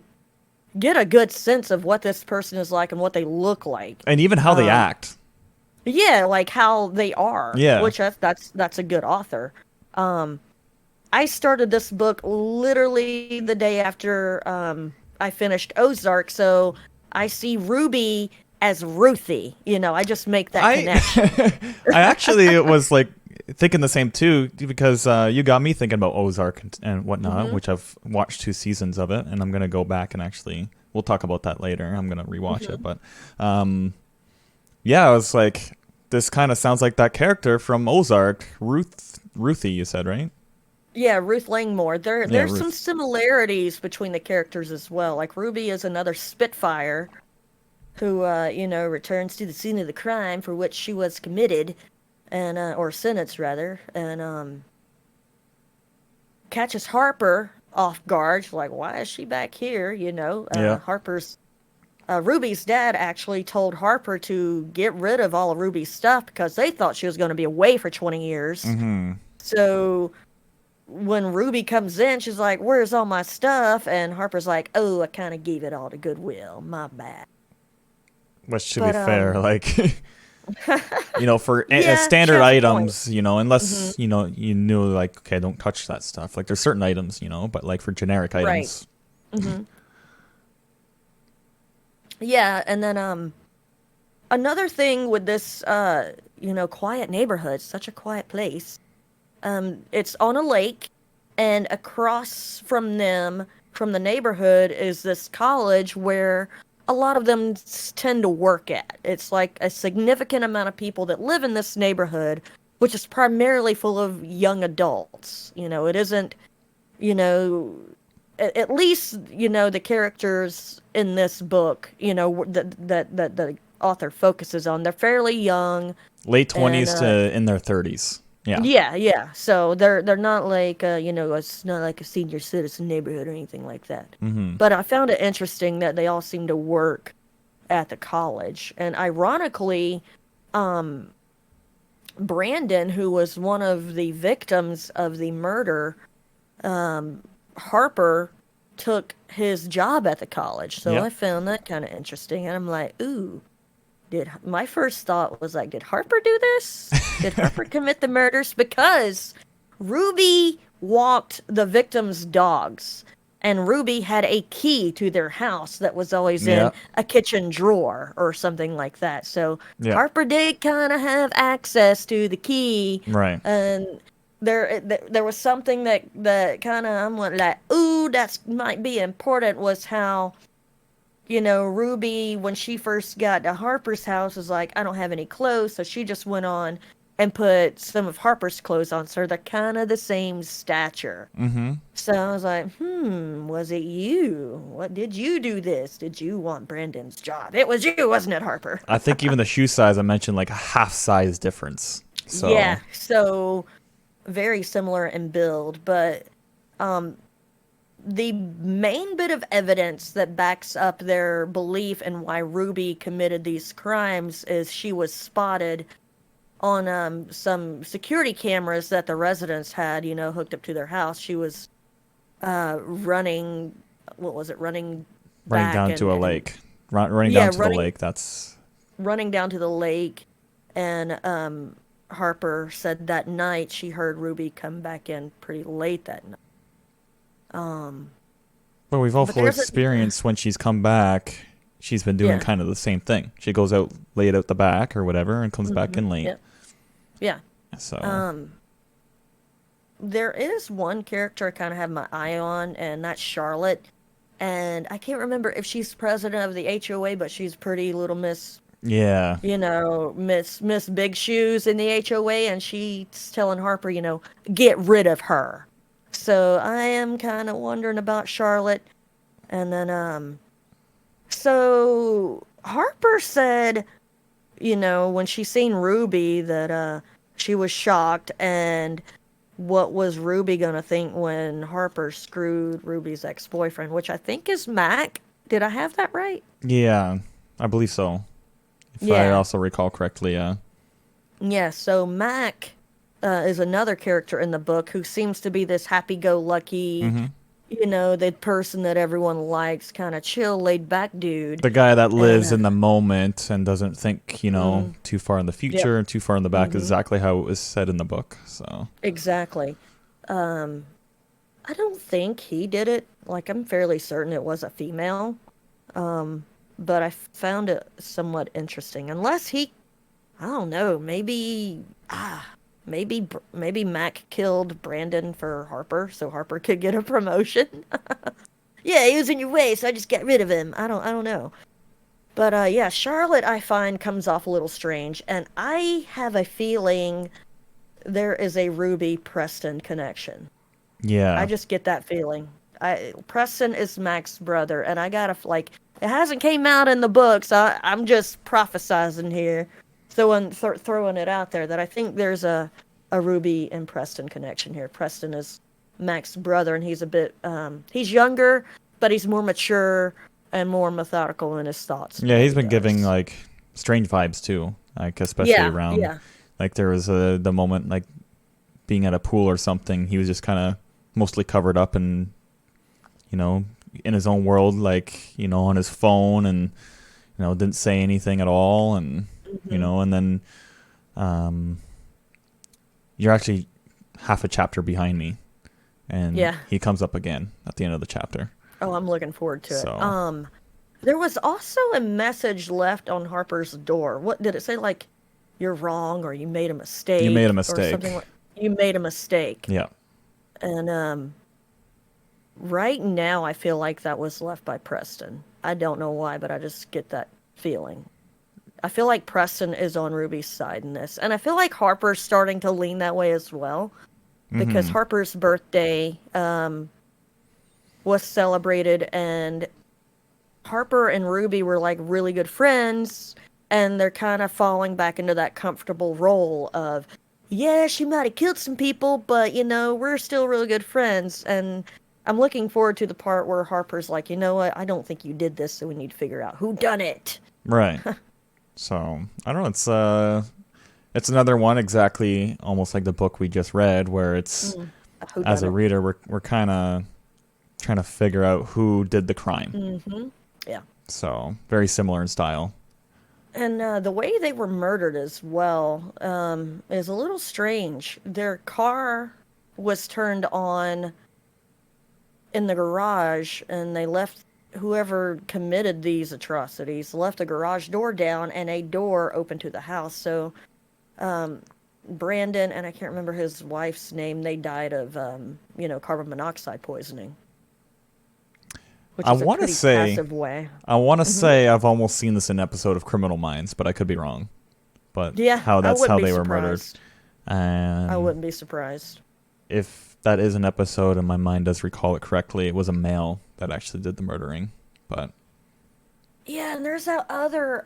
Speaker 1: get a good sense of what this person is like and what they look like.
Speaker 2: And even how they act.
Speaker 1: Yeah, like how they are.
Speaker 2: Yeah.
Speaker 1: Which that's a good author. I started this book literally the day after I finished Ozark, so I see Ruby as Ruthie. I just make that
Speaker 2: I
Speaker 1: connection.
Speaker 2: I actually was like thinking the same too, because you got me thinking about Ozark and whatnot, which I've watched 2 seasons of it, and I'm gonna go back and actually we'll talk about that later. I'm gonna rewatch it, but yeah, I was like, this kind of sounds like that character from Ozark, Ruthie. You said, right?
Speaker 1: Yeah, Ruth Langmore. There's some
Speaker 2: Ruth.
Speaker 1: similarities between the characters as well. Like Ruby is another Spitfire who returns to the scene of the crime for which she was committed and or sentenced rather, and catches Harper off guard. She's like, why is she back here?
Speaker 2: Yeah.
Speaker 1: Harper's Ruby's dad actually told Harper to get rid of all of Ruby's stuff because they thought she was going to be away for 20 years.
Speaker 2: Mm-hmm.
Speaker 1: So when Ruby comes in, she's like, where's all my stuff? And Harper's like, oh, I kind of gave it all to Goodwill. My bad.
Speaker 2: Which, to be fair, like, for
Speaker 1: Yeah, she
Speaker 2: standard
Speaker 1: has a
Speaker 2: items, unless, you knew, like, okay, don't touch that stuff. Like, there's certain items, but, like, for generic items.
Speaker 1: Right. Yeah, and then another thing with this, quiet neighborhood, such a quiet place. It's on a lake, and across from them, from the neighborhood, is this college where a lot of them tend to work at. It's like a significant amount of people that live in this neighborhood, which is primarily full of young adults. It isn't, at least, the characters in this book, that the author focuses on, they're fairly young.
Speaker 2: Late 20s
Speaker 1: and,
Speaker 2: to in their 30s. Yeah.
Speaker 1: Yeah. So they're not like it's not like a senior citizen neighborhood or anything like that.
Speaker 2: Mm-hmm.
Speaker 1: But I found it interesting that they all seem to work at the college, and ironically, Brandon, who was one of the victims of the murder, Harper took his job at the college. So
Speaker 2: Yep.
Speaker 1: I found that kind of interesting, and I'm like, ooh. My first thought was like, did Harper do this? Did Harper commit the murders? Because Ruby walked the victim's dogs, and Ruby had a key to their house that was always in a kitchen drawer or something like that. So Harper did kind of have access to the key.
Speaker 2: Right.
Speaker 1: And there was something that kind of, I'm like, ooh, that might be important, was how, Ruby, when she first got to Harper's house, was like, I don't have any clothes. So she just went on and put some of Harper's clothes on. So they're kind of the same stature.
Speaker 2: Mm-hmm.
Speaker 1: So I was like, was it you? What did you do this? Did you want Brandon's job? It was you, wasn't it, Harper?
Speaker 2: I think even the shoe size, I mentioned like a half size difference. So.
Speaker 1: Yeah. So very similar in build. But the main bit of evidence that backs up their belief in why Ruby committed these crimes is she was spotted on some security cameras that the residents had, hooked up to their house. She was running, what was it, running
Speaker 2: down to a lake. Running down to the lake, that's...
Speaker 1: Running down to the lake, and Harper said that night she heard Ruby come back in pretty late that night.
Speaker 2: But we've also experienced when she's come back, she's been doing kind of the same thing. She goes out late out the back or whatever and comes back in late.
Speaker 1: Yeah.
Speaker 2: So
Speaker 1: there is one character I kind of have my eye on, and that's Charlotte. And I can't remember if she's president of the HOA, but she's pretty little Miss.
Speaker 2: Yeah.
Speaker 1: Miss Big Shoes in the HOA, and she's telling Harper, get rid of her. So I am kind of wondering about Charlotte. And then, so Harper said, when she seen Ruby, that she was shocked, and what was Ruby gonna think when Harper screwed Ruby's ex-boyfriend, which I think is Mac. Did I have that right?
Speaker 2: Yeah, I believe so. If I
Speaker 1: Yeah.
Speaker 2: also recall correctly, yeah.
Speaker 1: Yeah, so Mac is another character in the book who seems to be this happy-go-lucky,
Speaker 2: hmm
Speaker 1: the person that everyone likes, kind of chill, laid-back dude.
Speaker 2: The guy that
Speaker 1: And
Speaker 2: lives in the moment and doesn't think,
Speaker 1: mm,
Speaker 2: too far in the
Speaker 1: yep.
Speaker 2: future and too far in the back, is
Speaker 1: hmm
Speaker 2: exactly how it was said in the book. So,
Speaker 1: Exactly. Um, I don't think he did it. Like, I'm fairly certain it was a female. Um, but I found it somewhat interesting. Unless I don't know, maybe Mac killed Brandon for Harper so Harper could get a promotion. Yeah, he was in your way, so I just got rid of him. I don't know. But yeah, Charlotte I find comes off a little strange, and I have a feeling there is a Ruby Preston connection. I
Speaker 2: yeah.
Speaker 1: just get that feeling. Preston is Mac's brother, and I gotta like it hasn't came out in the books. I'm just prophesizing here, throwing it out there that I think there's a Ruby and Preston connection here. Preston is Mac's brother, and he's younger, but he's more mature and more methodical in his thoughts and
Speaker 2: Yeah,
Speaker 1: what
Speaker 2: he's
Speaker 1: he
Speaker 2: been giving,
Speaker 1: does.
Speaker 2: like, strange vibes, too. Like, especially
Speaker 1: Yeah,
Speaker 2: around,
Speaker 1: yeah.
Speaker 2: like, there was the moment, like, being at a pool or something, he was just kind of mostly covered up and, you know, in his own world, like, on his phone, and, didn't say anything at all. And,
Speaker 1: hmm
Speaker 2: and then um, you're actually half a chapter behind me, and
Speaker 1: Yeah.
Speaker 2: he comes up again at the end of the chapter.
Speaker 1: Oh, I'm looking forward to it.
Speaker 2: So,
Speaker 1: There was also a message left on Harper's door. What did it say? Like, you're wrong, or you made a
Speaker 2: you made a
Speaker 1: mistake, or
Speaker 2: mistake.
Speaker 1: something like you made a mistake.
Speaker 2: Yeah.
Speaker 1: And right now, I feel like that was left by Preston. I don't know why, but I just get that feeling. I feel like Preston is on Ruby's side in this, and I feel like Harper's starting to lean that way as well because
Speaker 2: hmm
Speaker 1: Harper's birthday was celebrated, and Harper and Ruby were like really good friends, and they're kind of falling back into that comfortable role of, yeah, she might have killed some people, but we're still really good friends. And I'm looking forward to the part where Harper's like, you know what, I don't think you did this, so we need to figure out who done it.
Speaker 2: Right. So, I don't know. It's another one exactly almost like the book we just read, where it's,
Speaker 1: Who
Speaker 2: as
Speaker 1: done
Speaker 2: a
Speaker 1: it?
Speaker 2: reader, we're kind of trying to figure out who did the crime.
Speaker 1: Yeah.
Speaker 2: So, very similar in style.
Speaker 1: And the way they were murdered as well is a little strange. Their car was turned on in the garage, and they left whoever committed these atrocities left the garage door down and a door open to the house. So Brandon, and I can't remember his wife's name, they died of carbon monoxide poisoning, which
Speaker 2: I
Speaker 1: is a
Speaker 2: want to
Speaker 1: pretty
Speaker 2: say,
Speaker 1: passive way.
Speaker 2: I've almost seen this in an episode of Criminal Minds, but I could be wrong. But
Speaker 1: Yeah, I
Speaker 2: that's
Speaker 1: wouldn't
Speaker 2: how
Speaker 1: be
Speaker 2: they were murdered.
Speaker 1: surprised. I
Speaker 2: And
Speaker 1: wouldn't be surprised.
Speaker 2: if that is an episode and my mind does recall it correctly, it was a male that actually did the murdering. But
Speaker 1: Yeah, and there's that other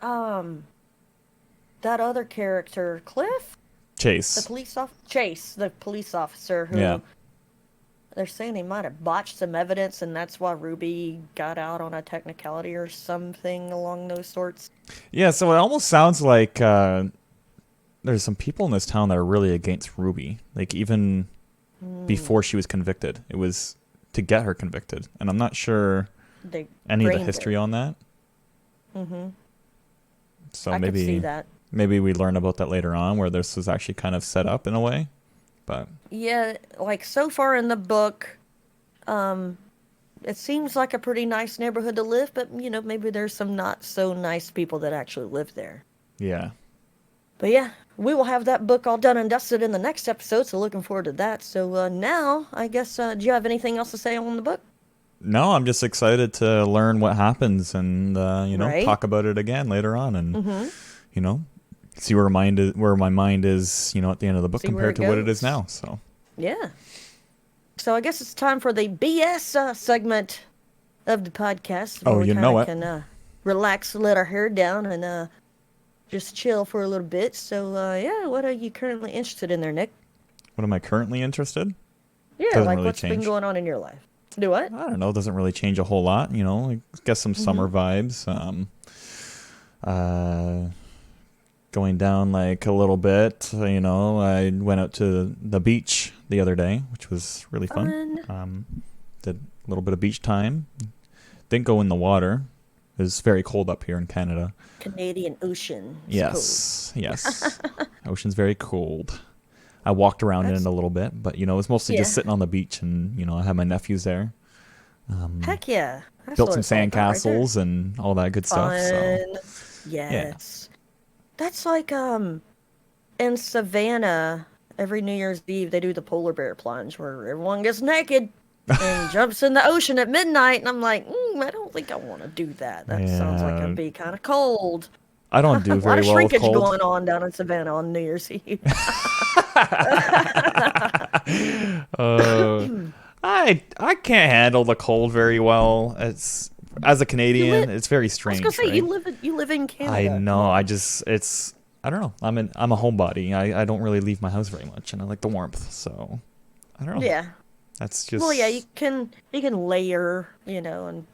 Speaker 1: character, Cliff,
Speaker 2: Chase,
Speaker 1: Chase, the police officer
Speaker 2: yeah,
Speaker 1: who they're saying he might have botched some evidence, and that's why Ruby got out on a technicality or something along those sorts.
Speaker 2: yeah. So it almost sounds like there's some people in this town that are really against Ruby. Like, even before she was convicted, it was to get her convicted, and I'm not sure
Speaker 1: They
Speaker 2: any of the
Speaker 1: brained
Speaker 2: history
Speaker 1: her.
Speaker 2: on that.
Speaker 1: Mm-hmm.
Speaker 2: So
Speaker 1: I could see
Speaker 2: maybe
Speaker 1: that.
Speaker 2: maybe we learn about that later on, where this was actually kind of set up in a way. But
Speaker 1: Yeah, like so far in the book, um, it seems like a pretty nice neighborhood to live, but maybe there's some not so nice people that actually live there.
Speaker 2: yeah,
Speaker 1: But yeah, we will have that book all done and dusted in the next episode, so looking forward to that. So now, I guess, do you have anything else to say on the book?
Speaker 2: no, I'm just excited to learn what happens and
Speaker 1: Right?
Speaker 2: talk about it again later on, and
Speaker 1: Mm-hmm.
Speaker 2: you know see where my mind is at the end of the book
Speaker 1: See where
Speaker 2: compared
Speaker 1: it
Speaker 2: to what it is
Speaker 1: goes.
Speaker 2: now. So
Speaker 1: Yeah. So I guess it's time for the BS segment of the podcast
Speaker 2: oh,
Speaker 1: where we
Speaker 2: you
Speaker 1: kind
Speaker 2: know
Speaker 1: of
Speaker 2: it.
Speaker 1: can relax, let our hair down, and just chill for a little bit. So, yeah, what are you currently interested in there, Nick?
Speaker 2: What am I currently interested?
Speaker 1: Yeah,
Speaker 2: Doesn't
Speaker 1: like
Speaker 2: really
Speaker 1: what's been
Speaker 2: change.
Speaker 1: going on in your life? Do what?
Speaker 2: I don't know. Doesn't really change a whole lot. I guess some
Speaker 1: Mm-hmm.
Speaker 2: summer vibes. Uh, Going down like a little bit. I went out to the beach the other day, which was really fun.
Speaker 1: Fun.
Speaker 2: Did a little bit of beach time. Didn't go in the water. It was very cold up here in Canada.
Speaker 1: Canadian Ocean is cold.
Speaker 2: Yes, yes. Ocean's very cold. I walked around in it
Speaker 1: That's
Speaker 2: a little bit, but it was mostly just
Speaker 1: yeah.
Speaker 2: sitting on the beach, and I had my nephews there.
Speaker 1: Heck yeah. That's
Speaker 2: Built
Speaker 1: what
Speaker 2: some
Speaker 1: it's all about right there.
Speaker 2: sandcastles and all that good stuff. So
Speaker 1: Fun.
Speaker 2: yeah,
Speaker 1: Yes. That's like in Savannah, every New Year's Eve they do the polar bear plunge where everyone gets naked and jumps in the ocean at midnight, and I'm like, I don't think I want to do that. That sounds like it'd
Speaker 2: yeah.
Speaker 1: be kind of cold.
Speaker 2: I don't
Speaker 1: A
Speaker 2: do
Speaker 1: lot
Speaker 2: very
Speaker 1: of
Speaker 2: well with
Speaker 1: shrinkage
Speaker 2: cold.
Speaker 1: going on down in Savannah on New Year's Eve.
Speaker 2: uh, I can't handle the cold very well. It's as a
Speaker 1: You live.
Speaker 2: Canadian, it's very
Speaker 1: I was gonna
Speaker 2: strange,
Speaker 1: say
Speaker 2: right?
Speaker 1: you live in
Speaker 2: I
Speaker 1: Canada. Come
Speaker 2: know.
Speaker 1: on.
Speaker 2: I don't know. I'm a homebody. I don't really leave my house very much, and I like the warmth. So I don't know.
Speaker 1: Yeah.
Speaker 2: That's
Speaker 1: Well, yeah,
Speaker 2: just
Speaker 1: you can layer, and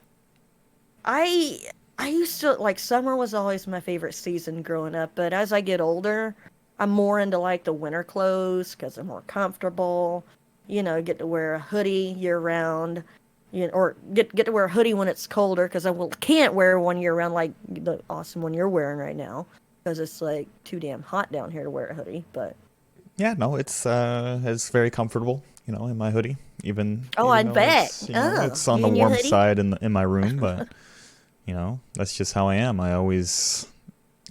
Speaker 1: I I used to like summer was always my favorite season growing up, but as I get older, I'm more into like the winter clothes because they're more comfortable. Get to wear a hoodie year round. Or get to wear a hoodie when it's colder because can't wear one year round like the awesome one you're wearing right now because it's like too damn hot down here to wear a hoodie. But
Speaker 2: yeah. No, it's very comfortable. In my hoodie, even
Speaker 1: oh,
Speaker 2: even
Speaker 1: I'd
Speaker 2: though
Speaker 1: bet.
Speaker 2: it's
Speaker 1: Oh,
Speaker 2: it's on
Speaker 1: you
Speaker 2: the
Speaker 1: and your
Speaker 2: warm
Speaker 1: hoodie?
Speaker 2: side in my room, but that's just how I am. I always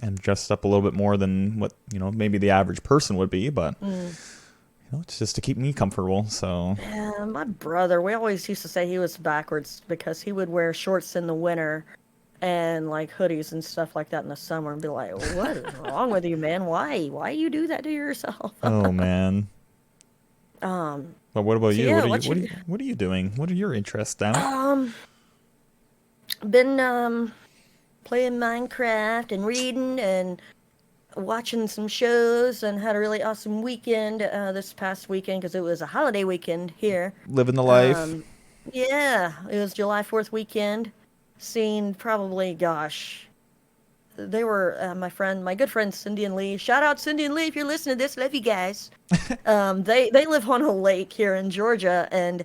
Speaker 2: am dressed up a little bit more than what maybe the average person would be, but
Speaker 1: Mm.
Speaker 2: it's just to keep me comfortable. So
Speaker 1: Yeah, my brother, we always used to say he was backwards because he would wear shorts in the winter and like hoodies and stuff like that in the summer and be like, "What is wrong with you, man? Why you do that to yourself?"
Speaker 2: oh man.
Speaker 1: Um,
Speaker 2: But what about
Speaker 1: so
Speaker 2: you?
Speaker 1: yeah,
Speaker 2: What are you
Speaker 1: what
Speaker 2: what are
Speaker 1: you
Speaker 2: you what are you doing? What are your interests, damn it?
Speaker 1: um been playing Minecraft and reading and watching some shows and had a really awesome weekend this past weekend because it was a holiday weekend here.
Speaker 2: Living the life.
Speaker 1: Um, yeah, it was July 4th weekend. Seen probably, gosh, they were my good friend Cindy and Lee. Shout out Cindy and Lee if you're listening to this. Love you guys. They live on a lake here in Georgia, and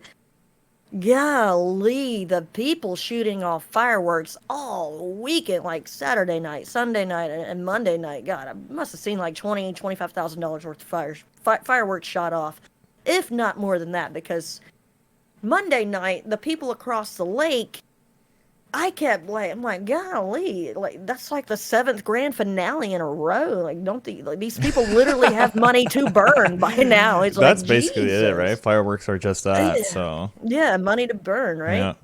Speaker 1: golly, the people shooting off fireworks all weekend, like Saturday night, Sunday night, and Monday night. God, I must have seen like $25,000 worth of fireworks shot off, if not more than that, because Monday night, the people across the lake, I kept like, I'm like, golly, like that's like the seventh grand finale in a row. Like, don't like these people literally have money to burn by now? It's like
Speaker 2: That's basically it, right?
Speaker 1: Jesus.
Speaker 2: Fireworks are just that.
Speaker 1: Yeah,
Speaker 2: So
Speaker 1: yeah, money to burn, right?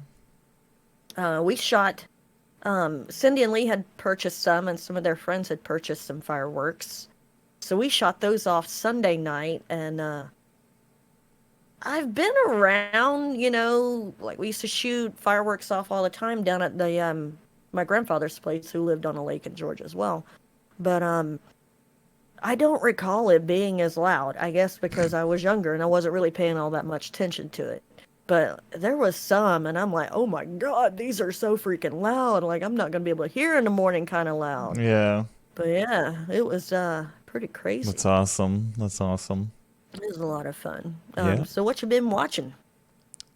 Speaker 2: yeah.
Speaker 1: We shot. Cindy and Lee had purchased some, and some of their friends had purchased some fireworks. So we shot those off Sunday night, and I've been around, like we used to shoot fireworks off all the time down at the my grandfather's place who lived on a lake in Georgia as well. But I don't recall it being as loud, I guess because I was younger and I wasn't really paying all that much attention to it. But there was some and I'm like, "Oh my God, these are so freaking loud. Like I'm not going to be able to hear in the morning kind of loud."
Speaker 2: Yeah.
Speaker 1: But yeah, it was pretty
Speaker 2: That's
Speaker 1: crazy.
Speaker 2: awesome. That's awesome.
Speaker 1: It was a lot of fun.
Speaker 2: Yeah.
Speaker 1: So what you been watching?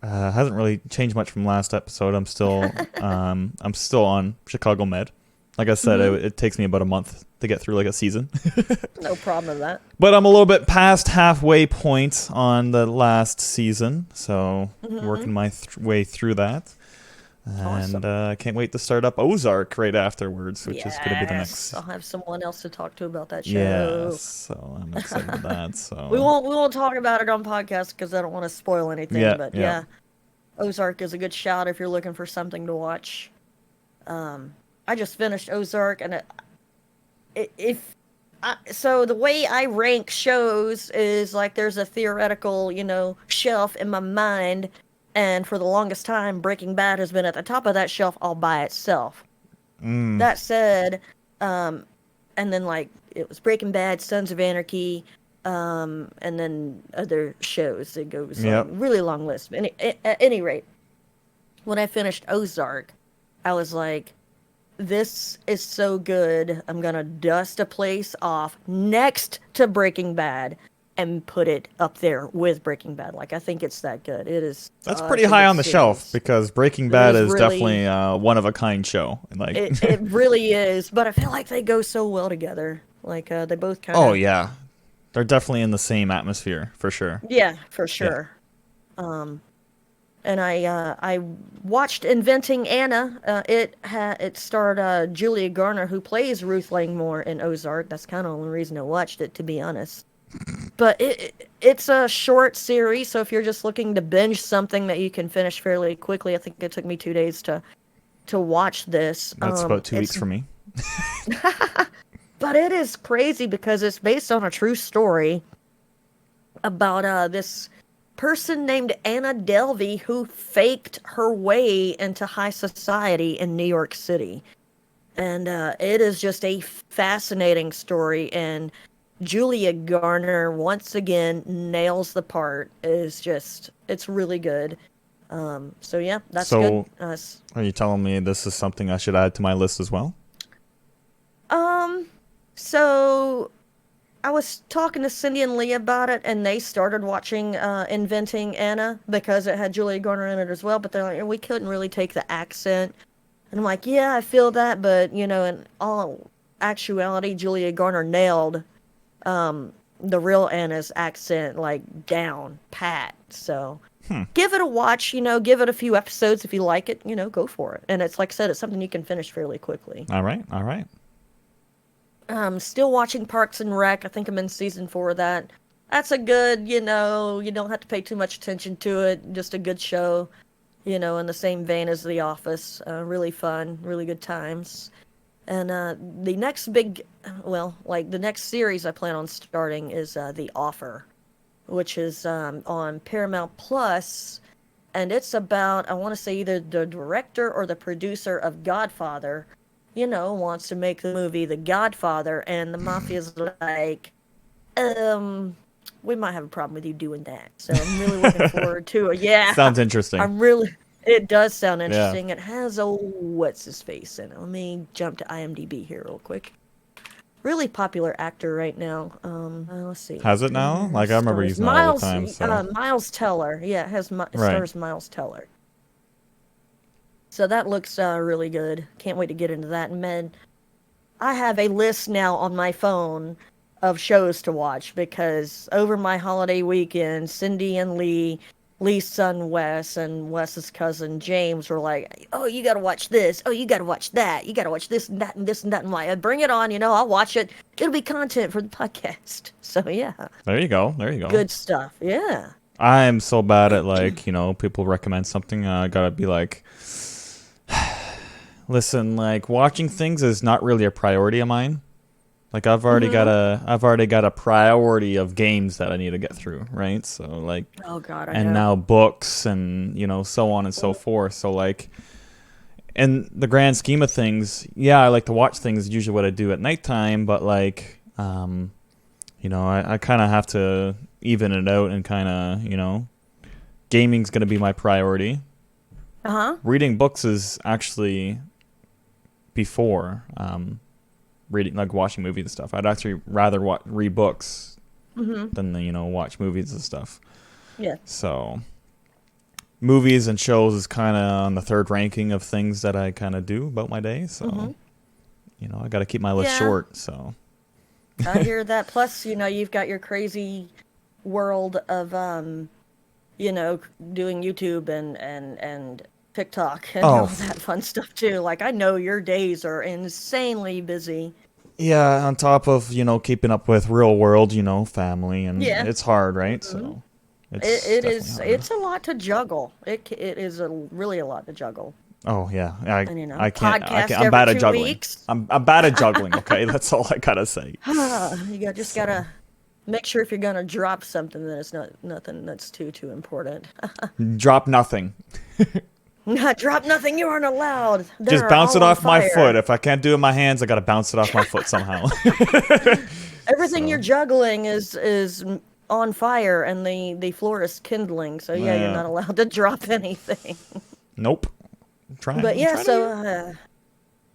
Speaker 2: Hasn't really changed much from last episode. I'm still on Chicago Med. Like I said,
Speaker 1: Mhm.
Speaker 2: it takes me about a month to get through like a season.
Speaker 1: No problem with that.
Speaker 2: But I'm a little bit past halfway point on the last season, so
Speaker 1: Hmm.
Speaker 2: working my way through that. And
Speaker 1: Awesome.
Speaker 2: I can't wait to start up Ozark right afterwards, which is going to be the
Speaker 1: Yes,
Speaker 2: next.
Speaker 1: I'll have someone else to talk to about that
Speaker 2: Yes,
Speaker 1: show.
Speaker 2: so I'm excited about that.
Speaker 1: We
Speaker 2: So
Speaker 1: won't talk about it on podcast because I don't want to spoil anything.
Speaker 2: yeah,
Speaker 1: But
Speaker 2: yeah.
Speaker 1: yeah, Ozark is a good shout if you're looking for something to watch. I just finished Ozark, and if so, the way I rank shows is like there's a theoretical, shelf in my mind, and for the longest time, Breaking Bad has been at the top of that shelf all by itself.
Speaker 2: Mm,
Speaker 1: That said, um, and then like it was Breaking Bad, Sons of Anarchy, and then other shows. It goes
Speaker 2: Yep.
Speaker 1: really long list. At any rate, when I finished Ozark, I was like, this is so good. I'm gonna dust a place off next to Breaking Bad and put it up there with Breaking Bad. Like, I think it's that good. It is.
Speaker 2: That's
Speaker 1: Such
Speaker 2: pretty
Speaker 1: a
Speaker 2: high
Speaker 1: good
Speaker 2: on the shelf
Speaker 1: series.
Speaker 2: because Breaking
Speaker 1: It
Speaker 2: Bad
Speaker 1: is
Speaker 2: is
Speaker 1: really.
Speaker 2: definitely a one of a kind show. Like,
Speaker 1: It really is, but I feel like they go so well together. Like they both kind
Speaker 2: oh
Speaker 1: of.
Speaker 2: yeah, they're definitely in the same atmosphere for sure.
Speaker 1: Yeah, for
Speaker 2: Yeah.
Speaker 1: sure. And I watched Inventing Anna. It starred Julia Garner, who plays Ruth Langmore in Ozark. That's kind of the only reason I watched it, to be honest. But it's a short series, so if you're just looking to binge something that you can finish fairly quickly, I think it took me 2 days to watch this.
Speaker 2: That's about 2 weeks
Speaker 1: It's
Speaker 2: for me.
Speaker 1: but it is crazy because it's based on a true story about this person named Anna Delvey who faked her way into high society in New York City. And it is just a fascinating story. And Julia Garner, once again, nails the part. It's really good. So, yeah, that's good.
Speaker 2: So, are you telling me this is something I should add to my list as well?
Speaker 1: Um, so I was talking to Cindy and Lee about it, and they started watching Inventing Anna because it had Julia Garner in it as well. But they're like, we couldn't really take the accent, and I'm like, yeah, I feel that, but in all actuality, Julia Garner nailed the real Anna's accent like down pat. So give it a watch. Give it a few episodes if you like it. Go for it. And it's like I said, it's something you can finish fairly quickly.
Speaker 2: All right, all right.
Speaker 1: Still watching Parks and Rec. I think I'm in season 4 of that. That's a good, you don't have to pay too much attention to it. Just a good show, in the same vein as The Office. Really fun, really good times. And the next the next series I plan on starting is The Offer, which is on Paramount Plus, and it's about, I want to say, either the director or the producer of Godfather, wants to make the movie The Godfather, and the mafia's like, we might have a problem with you doing that. So I'm really looking forward to it. Yeah.
Speaker 2: Sounds interesting.
Speaker 1: It does sound
Speaker 2: Yeah.
Speaker 1: interesting. It has what's his face in it. Let me jump to IMDb here real quick. Really popular actor right now. Let's see.
Speaker 2: Has it now? Like, I remember using that all the time. So.
Speaker 1: Miles Teller. Yeah, it
Speaker 2: Right.
Speaker 1: stars Miles Teller. So that looks really good. Can't wait to get into that. And man, I have a list now on my phone of shows to watch because over my holiday weekend, Cindy and Lee's son Wes, and Wes's cousin James were like, "Oh, you got to watch this. Oh, you got to watch that. You got to watch this and that and this and that." And like, bring it on. I'll watch it. It'll be content for the podcast. So yeah.
Speaker 2: There you go. There you go.
Speaker 1: Good stuff. Yeah.
Speaker 2: I'm so bad at people recommend something. I gotta be like, listen, like watching things is not really a priority of mine. Like I've already got a priority of games that I need to get through, right? So like,
Speaker 1: oh God,
Speaker 2: and now books and so on and so forth. So like, in the grand scheme of things, yeah, I like to watch things. Usually what I do at nighttime, but like, I kind of have to even it out and kind of, gaming's gonna be my priority. Reading books is actually before reading, like watching movies and stuff. I'd actually rather read books than watch movies and stuff.
Speaker 1: Yeah.
Speaker 2: So movies and shows is kind of on the third ranking of things that I kind of do about my day. So I got to keep my list short. So
Speaker 1: I hear that. Plus, you've got your crazy world of doing YouTube and TikTok and all that fun stuff too. Like I know your days are insanely busy.
Speaker 2: Yeah, on top of keeping up with real world, family, and it's hard, right? So
Speaker 1: it's a lot to juggle. It is really a lot to juggle.
Speaker 2: Oh yeah, I can't.
Speaker 1: Podcast
Speaker 2: I'm bad
Speaker 1: every
Speaker 2: at juggling.
Speaker 1: 2 weeks.
Speaker 2: I'm bad at juggling. Okay, that's all I gotta say.
Speaker 1: You just gotta make sure if you're gonna drop something that it's not nothing that's too important.
Speaker 2: Drop nothing.
Speaker 1: Drop nothing, you aren't allowed.
Speaker 2: Just
Speaker 1: They're
Speaker 2: bounce
Speaker 1: all
Speaker 2: it
Speaker 1: on
Speaker 2: off my
Speaker 1: fire.
Speaker 2: foot. If I can't do it with my hands, I gotta bounce it off my foot somehow.
Speaker 1: Everything you're juggling is on fire, and the floor is kindling. So yeah, you're not allowed to drop anything.
Speaker 2: Nope.
Speaker 1: But yeah, so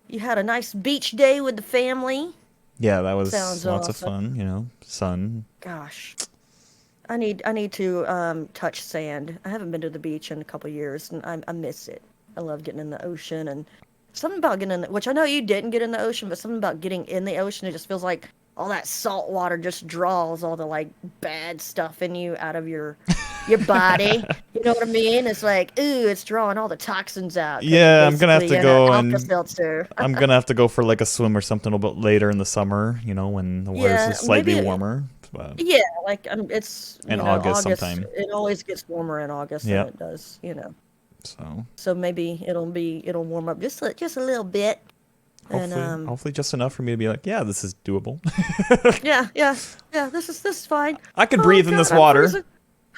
Speaker 1: you had a nice beach day with the family.
Speaker 2: Yeah, that was
Speaker 1: Sounds
Speaker 2: lots of
Speaker 1: awesome.
Speaker 2: fun. Sun.
Speaker 1: Gosh, I need to touch sand. I haven't been to the beach in a couple years, and I miss it. I love getting in the ocean, and something about getting in the, which I know you didn't get in the ocean, but something about getting in the ocean, it just feels like all that salt water just draws all the like bad stuff in you out of your body. You know what I mean? It's like, ooh, it's drawing all the toxins out.
Speaker 2: Yeah, I'm gonna have to go I'm gonna have to go for like a swim or something a little bit later in the summer. When the water's just slightly warmer. But
Speaker 1: yeah, like it's
Speaker 2: in August sometime.
Speaker 1: It always gets warmer in August than it does, So maybe it'll warm up just a little bit.
Speaker 2: Hopefully just enough for me to be like, yeah, this is doable.
Speaker 1: yeah. This is fine.
Speaker 2: I can breathe in this water.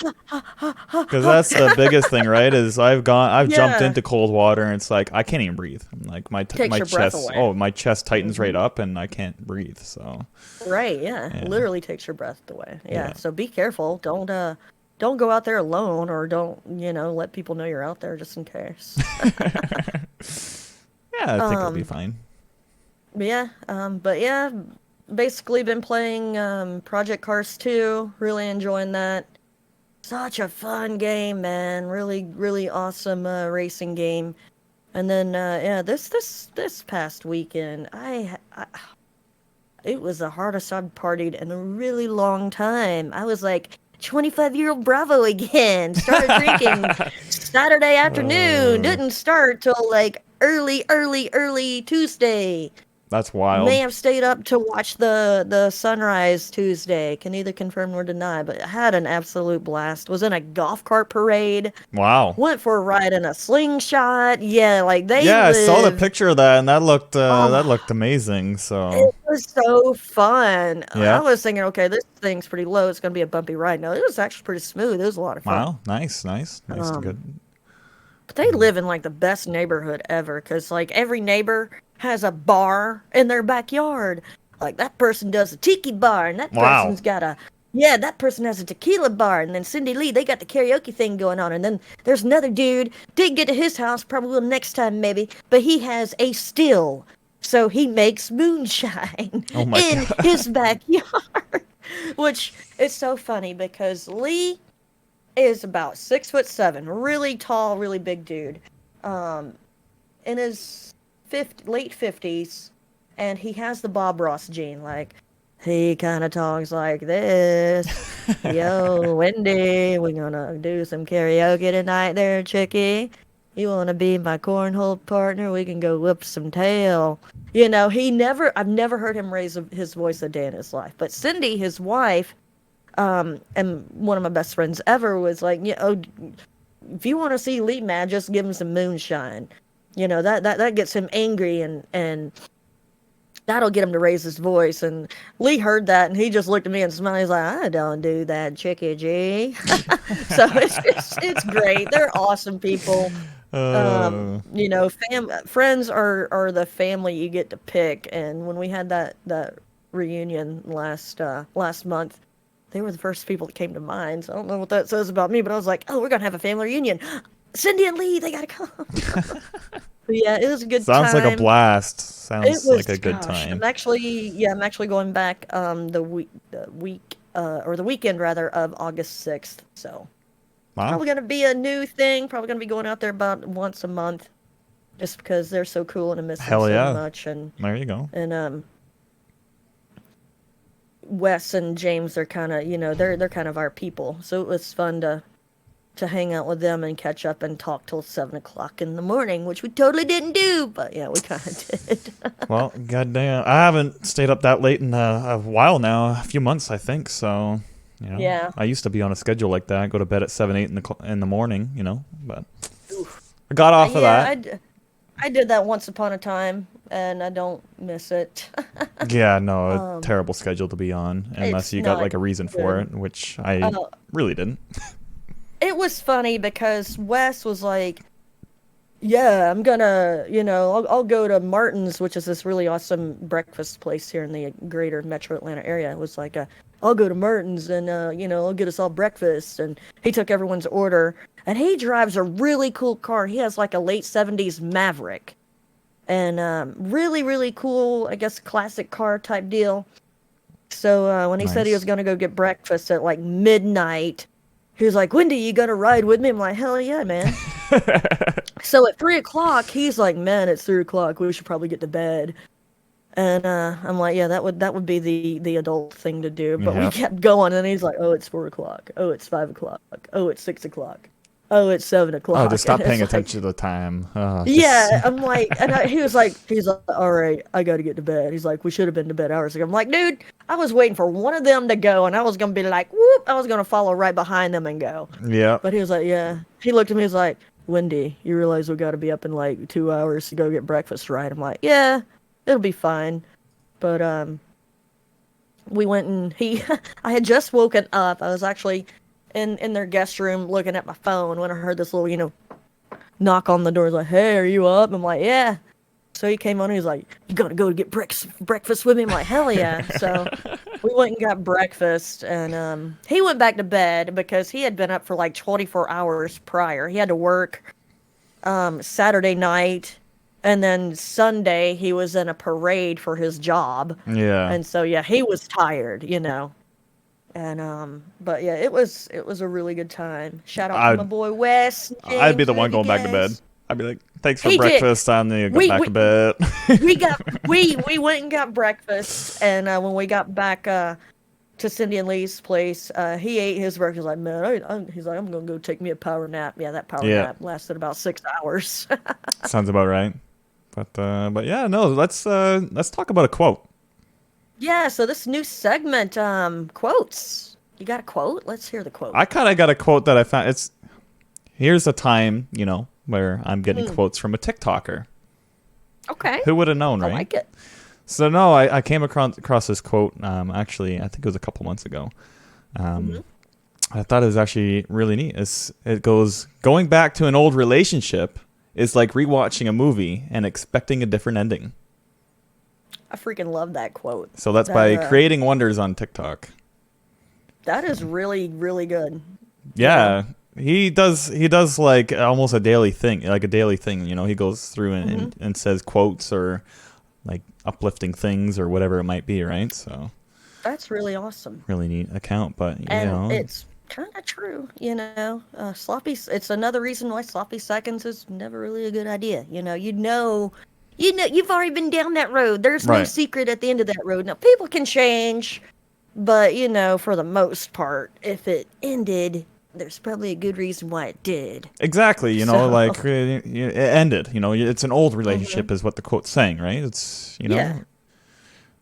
Speaker 2: Because that's the biggest thing, right? Is I've jumped into cold water and it's like I can't even breathe. Like my chest, my chest tightens right up and I can't breathe. So
Speaker 1: right, yeah, literally takes your breath away. Yeah, so be careful. Don't go out there alone, or don't let people know you're out there just in case.
Speaker 2: Yeah, I think it'll be fine.
Speaker 1: But yeah, basically been playing Project Cars 2. Really enjoying that. Such a fun game, man. Really, really awesome racing game. And then this past weekend, it was the hardest I've partied in a really long time. I was like 25-year-old Bravo again. Started drinking Saturday afternoon. Didn't start till like early Tuesday.
Speaker 2: That's wild.
Speaker 1: May have stayed up to watch the sunrise Tuesday. Can neither confirm nor deny, but I had an absolute blast. Was in a golf cart parade.
Speaker 2: Wow.
Speaker 1: Went for a ride in a slingshot. Yeah, like they.
Speaker 2: Yeah, I saw the picture of that, and that looked amazing. So
Speaker 1: it was so fun.
Speaker 2: Yeah.
Speaker 1: I was thinking, okay, this thing's pretty low. It's gonna be a bumpy ride. No, it was actually pretty smooth. It was a lot of fun.
Speaker 2: Wow, nice to good.
Speaker 1: But they live in like the best neighborhood ever, because like every neighbor has a bar in their backyard. Like that person does a tiki bar, and that person's got that person has a tequila bar, and then Cindy Lee, they got the karaoke thing going on, and then there's another dude, didn't get to his house, probably will next time maybe, but he has a still, so he makes moonshine in his backyard. Which is so funny because Lee is about 6'7", really tall, really big dude, in his late 50s, and he has the Bob Ross gene. Like, he kind of talks like this. Yo, Wendy, we're gonna do some karaoke tonight there, chickie. You want to be my cornhole partner? We can go whoop some tail. I've never heard him raise his voice a day in his life. But Cindy, his wife, and one of my best friends ever, was like, if you want to see Lee mad, just give him some moonshine. That gets him angry, and that'll get him to raise his voice. And Lee heard that, and he just looked at me and smiled. He's like, I don't do that, chickie G. So it's great. They're awesome people. Friends are the family you get to pick. And when we had that reunion last month, they were the first people that came to mind. So I don't know what that says about me, but I was like, oh, we're gonna have a family reunion. Cindy and Lee, they gotta come. Yeah, it was a good time.
Speaker 2: Sounds like a blast. Sounds like a good time.
Speaker 1: I'm actually going back the weekend rather of August 6th. So probably gonna be a new thing. Probably gonna be going out there about once a month, just because they're so cool and I miss them so much. And
Speaker 2: there you go.
Speaker 1: And Wes and James are kind of they're kind of our people. So it was fun to hang out with them and catch up and talk till 7 o'clock in the morning, which we totally didn't do, but yeah, we kind of did.
Speaker 2: Well, goddamn, I haven't stayed up that late in a while now, a few months, I think. So,
Speaker 1: yeah,
Speaker 2: I used to be on a schedule like that. Go to bed at 7, 8 in the morning, but I got off of that.
Speaker 1: I did that once upon a time, and I don't miss it.
Speaker 2: Yeah, no, a terrible schedule to be on, unless you got like a reason for it, which I really didn't.
Speaker 1: It was funny because Wes was like, yeah, I'm gonna, I'll go to Martin's, which is this really awesome breakfast place here in the greater metro Atlanta area. It was like, I'll go to Martin's and, I'll get us all breakfast. And he took everyone's order. And he drives a really cool car. He has like a late 70s Maverick. And really, really cool, I guess, classic car type deal. So when he said he was
Speaker 2: Nice.
Speaker 1: going to go get breakfast at like midnight, he was like, Wendy, you gonna ride with me? I'm like, hell yeah, man. So at 3 o'clock, he's like, man, it's 3 o'clock. We should probably get to bed. And I'm like, yeah, that would be the adult thing to do. But we
Speaker 2: Yep.
Speaker 1: kept going, and he's like, oh, it's 4 o'clock. Oh, it's 5 o'clock. Oh, it's 6 o'clock. Oh, it's seven
Speaker 2: Oh,
Speaker 1: o'clock.
Speaker 2: just
Speaker 1: And
Speaker 2: stop
Speaker 1: it's
Speaker 2: paying
Speaker 1: like,
Speaker 2: attention to the time. Just
Speaker 1: yeah, I'm like, and he's like, all right, I got to get to bed. He's like, we should have been to bed hours ago. I'm like, dude, I was waiting for one of them to go, and I was gonna be like, whoop, I was gonna follow right behind them and go.
Speaker 2: yeah.
Speaker 1: But he was like, yeah. He looked at me, he's like, Wendy, you realize we got to be up in like 2 hours to go get breakfast, right? I'm like, yeah, it'll be fine. But we went and I had just woken up. I was actually in their guest room looking at my phone when I heard this little, knock on the door. He's like, hey, are you up? I'm like, yeah. So he came on and he's like, you gotta go to get breakfast with me? I'm like, hell yeah. So we went and got breakfast, and he went back to bed because he had been up for like 24 hours prior. He had to work Saturday night, and then Sunday he was in a parade for his job.
Speaker 2: Yeah.
Speaker 1: And so yeah, he was tired. And but yeah, it was a really good time. Shout out to my
Speaker 2: I'd
Speaker 1: boy Wes,
Speaker 2: I'd be
Speaker 1: James,
Speaker 2: the one
Speaker 1: love you
Speaker 2: going back to bed.
Speaker 1: guys.
Speaker 2: I'd be like, thanks for
Speaker 1: He did.
Speaker 2: breakfast. I'm gonna go
Speaker 1: We
Speaker 2: back
Speaker 1: we
Speaker 2: to bed.
Speaker 1: we went and got breakfast, and when we got back to Cindy and Lee's place, he ate his breakfast. Like, man, he's like, I'm gonna go take me a power nap. Yeah, that power
Speaker 2: Yeah,
Speaker 1: nap lasted about 6 hours.
Speaker 2: sounds about right. But yeah, no. Let's talk about a quote.
Speaker 1: Yeah, so this new segment, quotes. You got a quote? Let's hear the quote.
Speaker 2: I kind of got a quote that I found. Here's a time, where I'm getting quotes from a TikToker.
Speaker 1: Okay,
Speaker 2: Who would have known,
Speaker 1: I
Speaker 2: right?
Speaker 1: like it.
Speaker 2: So no, I came across this quote. Actually, I think it was a couple months ago. I thought it was actually really neat. It goes, going back to an old relationship is like rewatching a movie and expecting a different ending.
Speaker 1: I freaking love that quote.
Speaker 2: So that's by Creating Wonders on TikTok.
Speaker 1: That is really, really good.
Speaker 2: Yeah. He does like almost a daily thing, he goes through and says quotes or like uplifting things or whatever it might be, right? So
Speaker 1: That's really awesome.
Speaker 2: really neat account, but
Speaker 1: And it's kind of true, it's another reason why sloppy seconds is never really a good idea. You've already been down that road. There's no
Speaker 2: right.
Speaker 1: secret at the end of that road. Now, people can change, but, for the most part, if it ended, there's probably a good reason why it did.
Speaker 2: Exactly,
Speaker 1: So,
Speaker 2: like it ended, it's an old relationship is what the quote's saying, right? It's,
Speaker 1: yeah.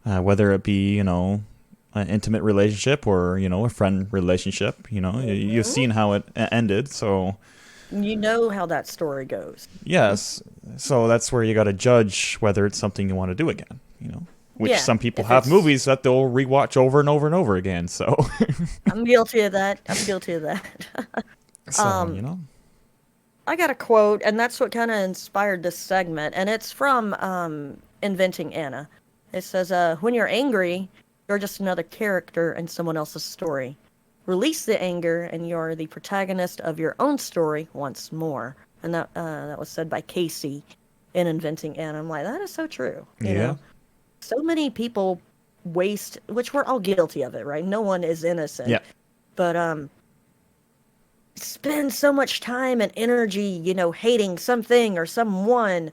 Speaker 2: Whether it be, an intimate relationship or, a friend relationship, you've seen how it ended, so
Speaker 1: You know how that story goes.
Speaker 2: yes. So that's where you got to judge whether it's something you want to do again, which
Speaker 1: Yeah,
Speaker 2: some people
Speaker 1: if
Speaker 2: have
Speaker 1: it's-
Speaker 2: movies that they'll rewatch over and over and over again. So,
Speaker 1: I'm guilty of that.
Speaker 2: so
Speaker 1: I got a quote, and that's what kind of inspired this segment, and it's from Inventing Anna. It says, when you're angry, you're just another character in someone else's story. Release the anger, and you're the protagonist of your own story once more. And that was said by Casey in Inventing Anna. I'm like, that is so true. You know? So many people waste, which we're all guilty of it, right? No one is innocent.
Speaker 2: Yeah.
Speaker 1: But spend so much time and energy, hating something or someone.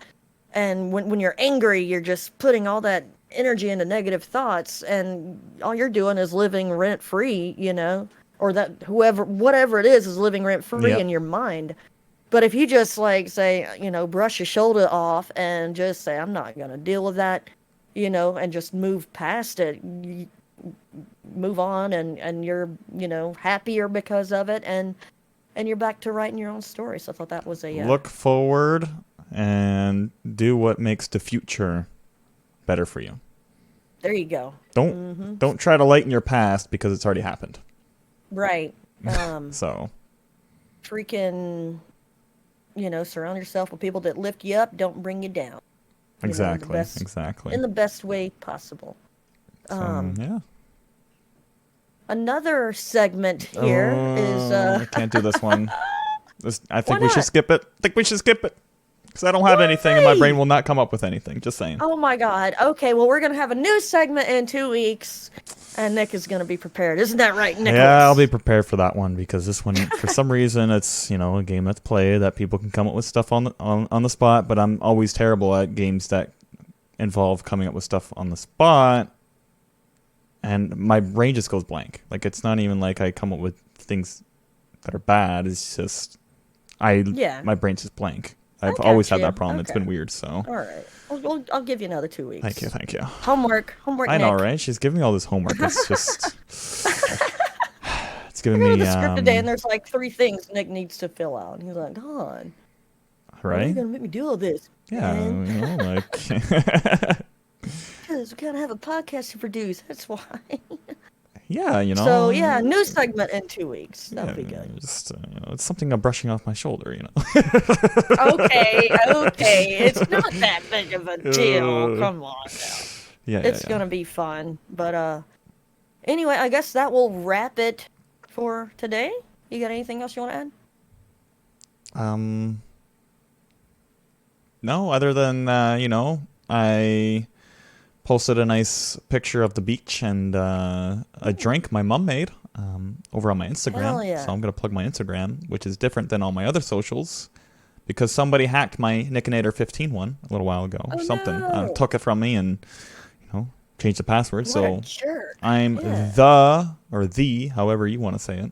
Speaker 1: And when you're angry, you're just putting all that energy into negative thoughts, and all you're doing is living rent free, or that whatever it is living rent free in your mind. But if you just say, brush your shoulder off and just say, I'm not going to deal with that, and just move past it, move on, and you're, happier because of it. And you're back to writing your own story. So I thought that was a
Speaker 2: look forward and do what makes the future better for you.
Speaker 1: There you go.
Speaker 2: Don't try to lighten your past because it's already happened.
Speaker 1: Right.
Speaker 2: So
Speaker 1: Freaking, surround yourself with people that lift you up, don't bring you down.
Speaker 2: Exactly. Exactly.
Speaker 1: In the best way possible.
Speaker 2: So, yeah.
Speaker 1: Another segment here is.
Speaker 2: I can't do this one. I think
Speaker 1: Why
Speaker 2: we should
Speaker 1: not?
Speaker 2: skip it. Because I don't have anything and my brain will not come up with anything. Just saying.
Speaker 1: Oh my God. Okay, well, we're going to have a new segment in 2 weeks, and Nick is going to be prepared. Isn't that right, Nicholas?
Speaker 2: Yeah, I'll be prepared for that one because this one, for some reason, it's a game that's played that people can come up with stuff on the spot. But I'm always terrible at games that involve coming up with stuff on the spot, and my brain just goes blank. Like, it's not even like I come up with things that are bad. It's just my brain's just blank. I've always had that problem. Okay. It's been weird. So
Speaker 1: all right, I'll give you another 2 weeks.
Speaker 2: Thank you.
Speaker 1: Homework.
Speaker 2: I know, right? She's giving me all this homework. It's just it's giving me
Speaker 1: the script today, and there's like 3 things Nick needs to fill out. And he's like, God,
Speaker 2: right?
Speaker 1: Why are you gonna make me do all this?
Speaker 2: Yeah, like
Speaker 1: because we gotta have a podcast to produce. That's why.
Speaker 2: Yeah,
Speaker 1: So yeah, new segment in 2 weeks. That'll be good.
Speaker 2: Just it's something I'm brushing off my shoulder.
Speaker 1: Okay. It's not that big of a deal. Come on now.
Speaker 2: Yeah,
Speaker 1: it's gonna be fun. But anyway, I guess that will wrap it for today. You got anything else you want to add?
Speaker 2: No, other than I posted a nice picture of the beach and a drink my mom made over on my Instagram.
Speaker 1: Hell yeah.
Speaker 2: So I'm going to plug my Instagram, which is different than all my other socials because somebody hacked my Nickinator 15 one a little while ago.
Speaker 1: No.
Speaker 2: Took it from me and changed the password.
Speaker 1: What
Speaker 2: so
Speaker 1: a jerk.
Speaker 2: I'm the, however you want to say it,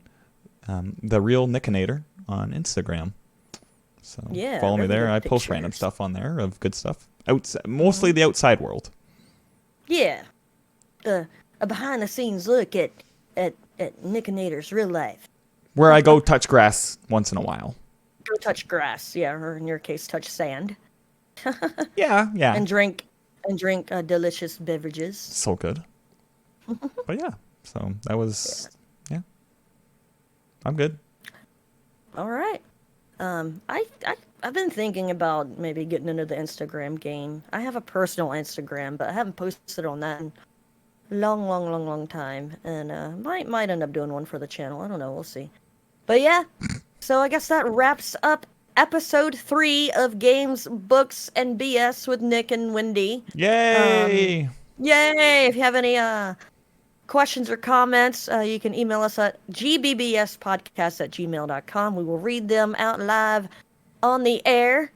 Speaker 2: the real Nickinator on Instagram. So follow me there. I post random stuff on there of good stuff. Mostly the outside world.
Speaker 1: Yeah, a behind the scenes look at Nickinator's real life.
Speaker 2: Where I go touch grass once in a while.
Speaker 1: Go touch grass, yeah, or in your case, touch sand.
Speaker 2: Yeah.
Speaker 1: And drink delicious beverages.
Speaker 2: So good. But yeah, so that was yeah. I'm good.
Speaker 1: All right. I've been thinking about maybe getting into the Instagram game. I have a personal Instagram, but I haven't posted on that in a long time. And might end up doing one for the channel. I don't know. We'll see. But yeah, so I guess that wraps up episode 3 of Games, Books, and BS with Nick and Wendy.
Speaker 2: Yay!
Speaker 1: Yay! If you have any questions or comments, you can email us at gbbspodcast@gmail.com. We will read them out live on the air.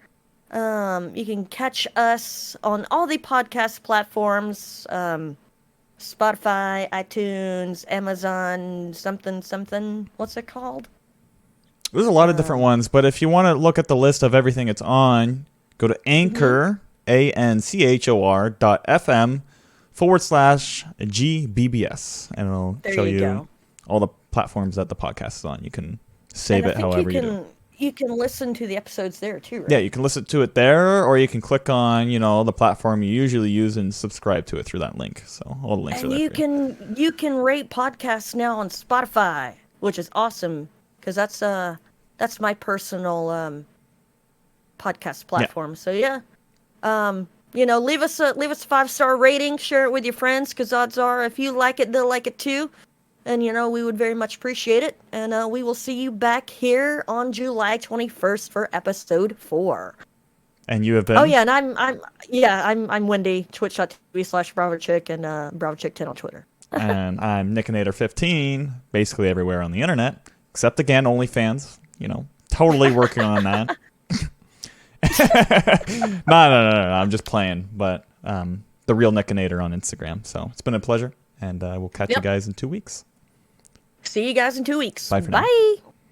Speaker 1: You can catch us on all the podcast platforms, Spotify, iTunes, Amazon, something. What's it called?
Speaker 2: There's a lot of different ones, but if you want to look at the list of everything it's on, go to Anchor, anchor.fm/GBBS, and it'll show you all the platforms that the podcast is on. You can save it however you do.
Speaker 1: You can listen to the episodes there too, right?
Speaker 2: Yeah, you can listen to it there, or you can click on, the platform you usually use and subscribe to it through that link. So all the links are there.
Speaker 1: And you can rate podcasts now on Spotify, which is awesome because that's my personal podcast platform. Yeah. So yeah. Leave us a 5-star rating, share it with your friends, because odds are if you like it, they'll like it too. And, we would very much appreciate it. And we will see you back here on July 21st for episode 4.
Speaker 2: And you have been?
Speaker 1: Oh, yeah, and I'm Wendy, twitch.tv/BravoChick and BravoChick10 on Twitter.
Speaker 2: And I'm Nickinator15, basically everywhere on the internet, except, again, OnlyFans. Totally working on that. No, I'm just playing. But the real Nickinator on Instagram. So it's been a pleasure. And we'll catch you guys in 2 weeks.
Speaker 1: See you guys in 2 weeks.
Speaker 2: Bye for now.
Speaker 1: Bye.